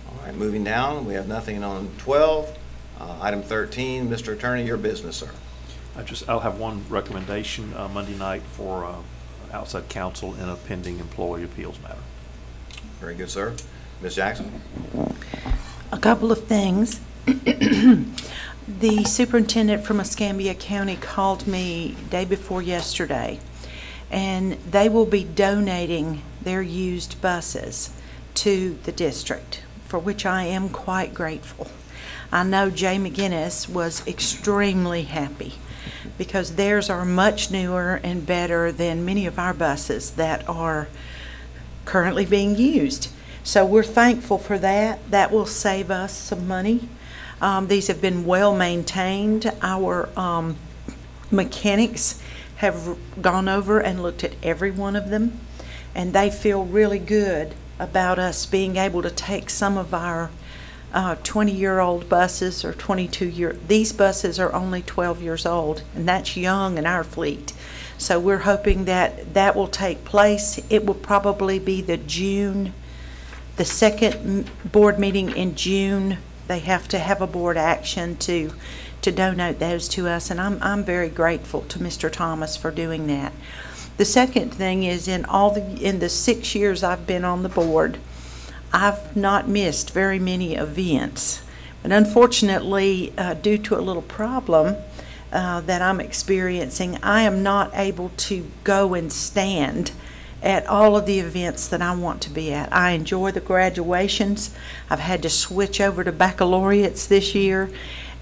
Speaker 1: All right, moving down, we have nothing on 12. Item 13, Mr. Attorney, your business, sir.
Speaker 9: I'll have one recommendation Monday night for outside counsel in a pending employee appeals matter.
Speaker 1: Very good, sir. Ms. Jackson?
Speaker 3: A couple of things. The superintendent from Escambia County called me day before yesterday, and they will be donating their used buses to the district, for which I am quite grateful. I know Jay McGinnis was extremely happy because theirs are much newer and better than many of our buses that are currently being used. So we're thankful for that. That will save us some money. These have been well maintained. Our mechanics have gone over and looked at every one of them, and they feel really good about us being able to take some of our 20-year-old buses or 22-year. These buses are only 12 years old, and that's young in our fleet. So we're hoping that that will take place. It will probably be the second board meeting in June. They have to have a board action to donate those to us, and I'm very grateful to Mr. Thomas for doing that. The second thing is in the 6 years I've been on the board, I've not missed very many events And unfortunately, due to a little problem that I'm experiencing, I am not able to go and stand at all of the events that I want to be at. I enjoy the graduations. I've had to switch over to baccalaureates this year.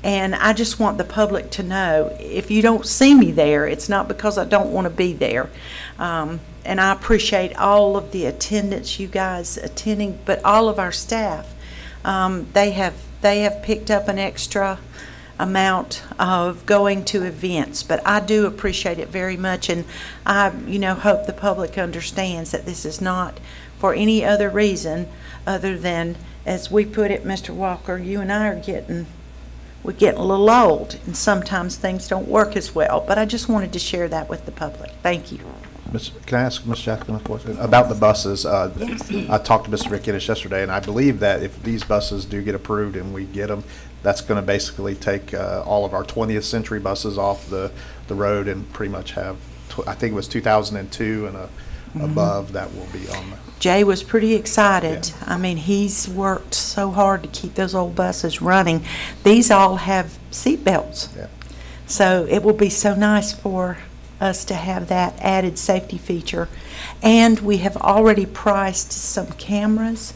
Speaker 3: And I just want the public to know, if you don't see me there, it's not because I don't want to be there. And I appreciate all of the attendance, you guys attending, but all of our staff. They have picked up an extra amount of going to events, but I do appreciate it very much, and I, hope the public understands that this is not for any other reason other than, as we put it, Mr. Walker, you and I are getting a little old, and sometimes things don't work as well. But I just wanted to share that with the public. Thank you.
Speaker 2: Can I ask Ms. Jackson a question about the buses?
Speaker 3: Yes.
Speaker 2: I talked to Mr. Rickitis yesterday, and I believe that if these buses do get approved and we get them, that's going to basically take all of our 20th century buses off the road and pretty much have, I think it was 2002 and above that will be on the.
Speaker 3: Jay was pretty excited.
Speaker 2: Yeah.
Speaker 3: I mean, he's worked so hard to keep those old buses running. These all have seat belts.
Speaker 2: Yeah.
Speaker 3: So it will be so nice for us to have that added safety feature. And we have already priced some cameras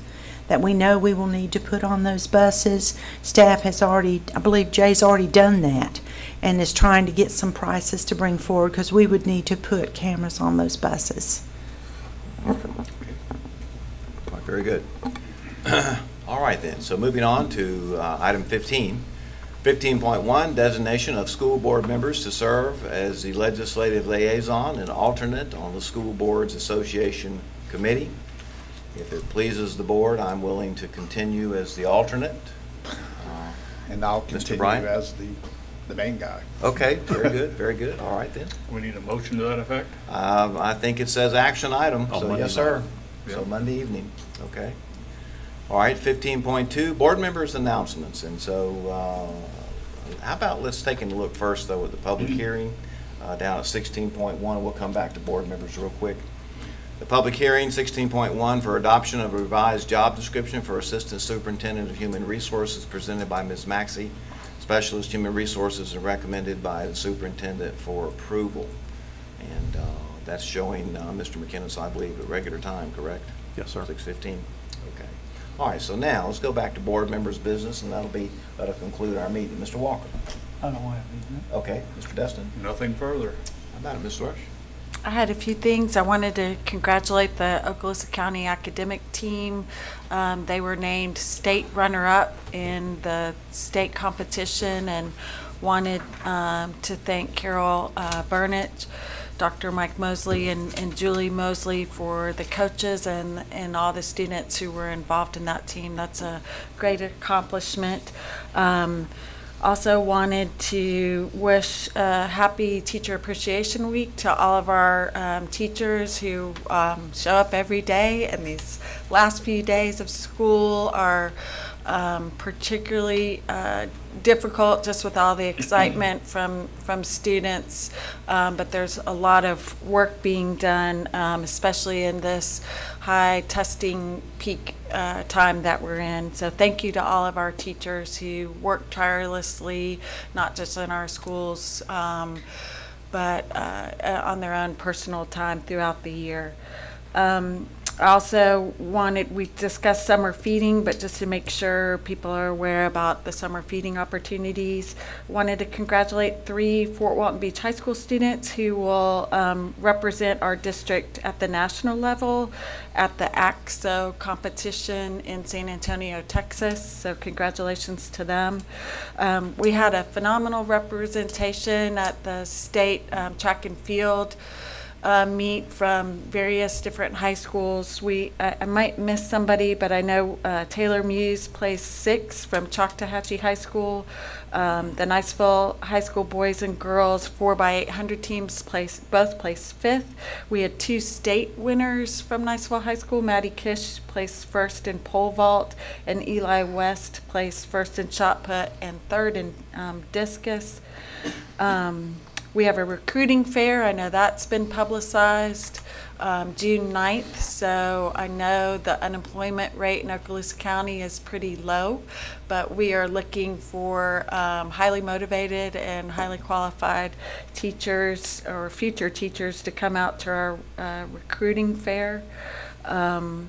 Speaker 3: that we know we will need to put on those buses. Staff has already, I believe Jay's already done that and is trying to get some prices to bring forward, because we would need to put cameras on those buses.
Speaker 1: Very good. All right then, so moving on to item 15. 15.1, designation of school board members to serve as the legislative liaison and alternate on the School Boards Association Committee. If it pleases the board, I'm willing to continue as the alternate.
Speaker 2: And I'll
Speaker 1: Mr.
Speaker 2: continue
Speaker 1: Bryant?
Speaker 2: as the main guy.
Speaker 1: Okay, very good, very good. All right then.
Speaker 5: We need a motion to that effect?
Speaker 1: I think it says action item,
Speaker 9: On
Speaker 1: so
Speaker 9: Monday
Speaker 1: yes, sir.
Speaker 5: night.
Speaker 1: So
Speaker 5: Yep.
Speaker 1: Monday evening, okay. All right, 15.2, board members' announcements. And so how about let's take a look first, though, at the public hearing down at 16.1. We'll come back to board members real quick. The public hearing, 16.1, for adoption of a revised job description for Assistant Superintendent of Human Resources, presented by Ms. Maxey, Specialist Human Resources, and recommended by the Superintendent for approval. And that's showing Mr. McKinnon, I believe, at regular time, correct?
Speaker 9: Yes, sir.
Speaker 1: 6:15. Okay. All right, so now let's go back to board members' business, and that'll conclude our meeting. Mr. Walker?
Speaker 7: I don't have anything.
Speaker 1: Okay. Mr. Destin?
Speaker 5: Nothing further.
Speaker 1: How about it, Ms. Rush?
Speaker 4: I had a few things. I wanted to congratulate the Okaloosa County academic team. They were named state runner-up in the state competition, and wanted to thank Carol Burnett, Dr. Mike Mosley, and Julie Mosley for the coaches and all the students who were involved in that team. That's a great accomplishment. Also wanted to wish a happy Teacher Appreciation Week to all of our teachers who show up every day, and these last few days of school are particularly difficult, just with all the excitement from students, but there's a lot of work being done, especially in this high testing peak time that we're in. So thank you to all of our teachers who work tirelessly, not just in our schools, but on their own personal time throughout the year. I also we discussed summer feeding, but just to make sure people are aware about the summer feeding opportunities, wanted to congratulate 3 Fort Walton Beach High School students who will represent our district at the national level at the AXO competition in San Antonio, Texas. So congratulations to them. We had a phenomenal representation at the state track and field meet from various different high schools. I might miss somebody, but I know Taylor Muse placed 6 from Choctawhatchee High School. The Niceville High School boys and girls 4x800 teams both placed 5th. We had 2 state winners from Niceville High School. Maddie Kish placed 1st in pole vault, and Eli West placed 1st in shot put and 3rd in discus. We have a recruiting fair. I know that's been publicized, June 9th. So I know the unemployment rate in Okaloosa County is pretty low, but we are looking for highly motivated and highly qualified teachers or future teachers to come out to our recruiting fair. I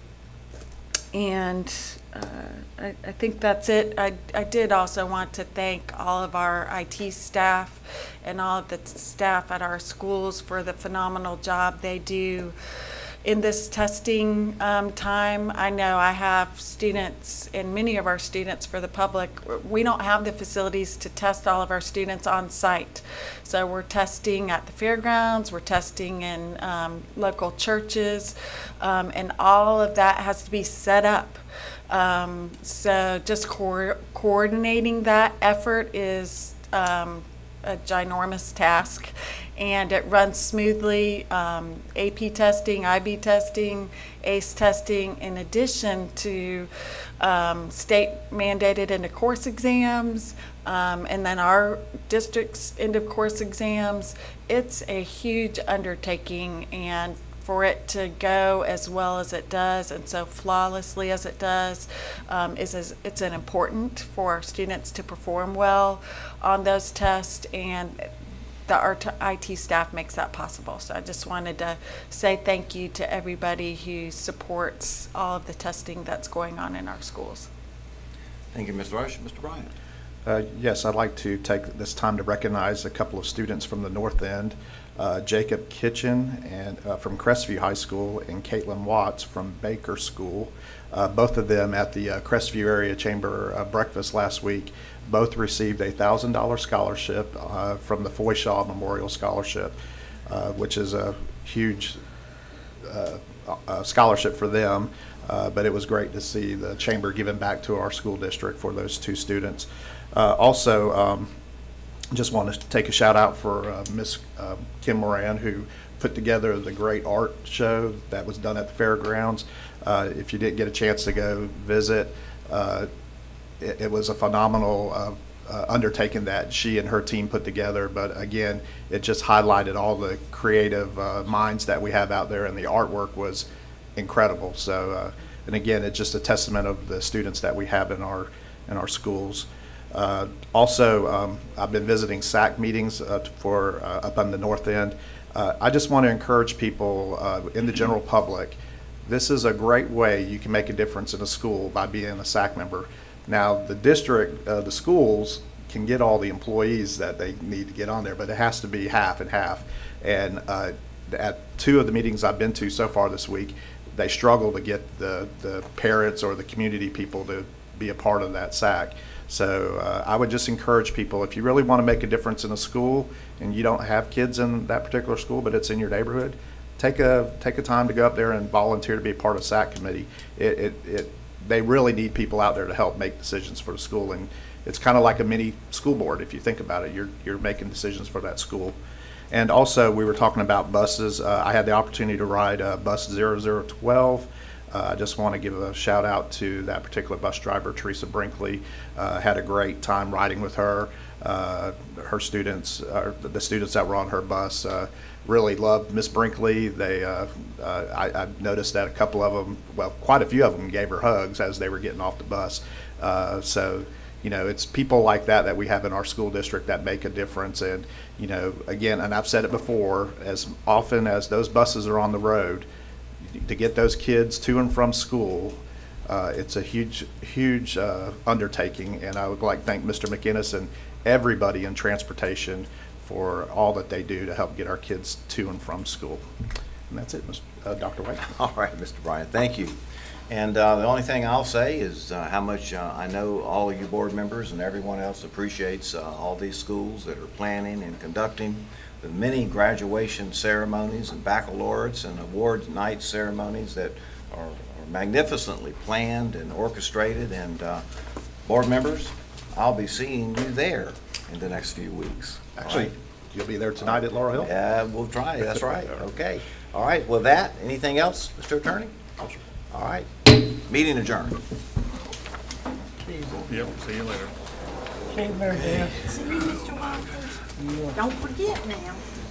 Speaker 4: think that's it. I did also want to thank all of our IT staff and all of the staff at our schools for the phenomenal job they do in this testing time. I know I have students, and many of our students for the public, we don't have the facilities to test all of our students on site. So we're testing at the fairgrounds, we're testing in local churches, and all of that has to be set up. So just coordinating that effort is a ginormous task, and it runs smoothly. AP testing, IB testing, ACE testing, in addition to state mandated end of course exams, and then our district's end of course exams. It's a huge undertaking, and for it to go as well as it does and so flawlessly as it does, it's an important for our students to perform well on those tests, and our IT staff makes that possible. So I just wanted to say thank you to everybody who supports all of the testing that's going on in our schools.
Speaker 1: Thank you, Ms. Rush. Mr. Bryant.
Speaker 2: Yes, I'd like to take this time to recognize a couple of students from the North End, Jacob Kitchen and from Crestview High School, and Caitlin Watts from Baker School. Both of them at the Crestview Area Chamber breakfast last week both received a $1,000 scholarship from the Foy Shaw Memorial Scholarship, which is a huge scholarship for them. But it was great to see the chamber giving back to our school district for those two students. Also, just want to take a shout out for Miss Kim Moran, who put together the great art show that was done at the fairgrounds. If you didn't get a chance to go visit, it was a phenomenal undertaking that she and her team put together. But again, it just highlighted all the creative minds that we have out there, and the artwork was incredible. So, and again, it's just a testament of the students that we have in our schools. Also, I've been visiting SAC meetings for up on the North End. I just want to encourage people in the general public. This is a great way you can make a difference in a school by being a SAC member. Now, the district, the schools can get all the employees that they need to get on there, but it has to be half and half. And at two of the meetings I've been to so far this week, they struggle to get the parents or the community people to be a part of that SAC. So I would just encourage people, if you really want to make a difference in a school and you don't have kids in that particular school, but it's in your neighborhood, take a time to go up there and volunteer to be a part of SAC committee. They really need people out there to help make decisions for the school, and it's kind of like a mini school board if you think about it. You're making decisions for that school. And also, we were talking about buses. I had the opportunity to ride bus 0012. I just want to give a shout out to that particular bus driver, Teresa Brinkley. Had a great time riding with her. Her students, the students that were on her bus, really loved Miss Brinkley. I noticed that a couple of them, well, quite a few of them gave her hugs as they were getting off the bus. So, you know, it's people like that we have in our school district that make a difference. And, you know, again, and I've said it before, as often as those buses are on the road, to get those kids to and from school, it's a huge undertaking. And I would like to thank Mr. McInnes and everybody in transportation for all that they do to help get our kids to and from school. And that's it, Dr. White.
Speaker 1: All right, Mr. Bryant, thank you. And the only thing I'll say is how much I know all of you board members and everyone else appreciates all these schools that are planning and conducting the many graduation ceremonies and baccalaureates and award night ceremonies that are magnificently planned and orchestrated. And board members, I'll be seeing you there in the next few weeks.
Speaker 2: Actually, you'll be there tonight at Laurel Hill?
Speaker 1: Yeah, we'll try. That's right. Okay. All right. With that, anything else, Mr. Attorney? All right. Meeting adjourned.
Speaker 5: Yep, see you later.
Speaker 7: See you, Mary Beth.
Speaker 3: See you, Mr. Walters.
Speaker 7: Yeah.
Speaker 3: Don't forget now.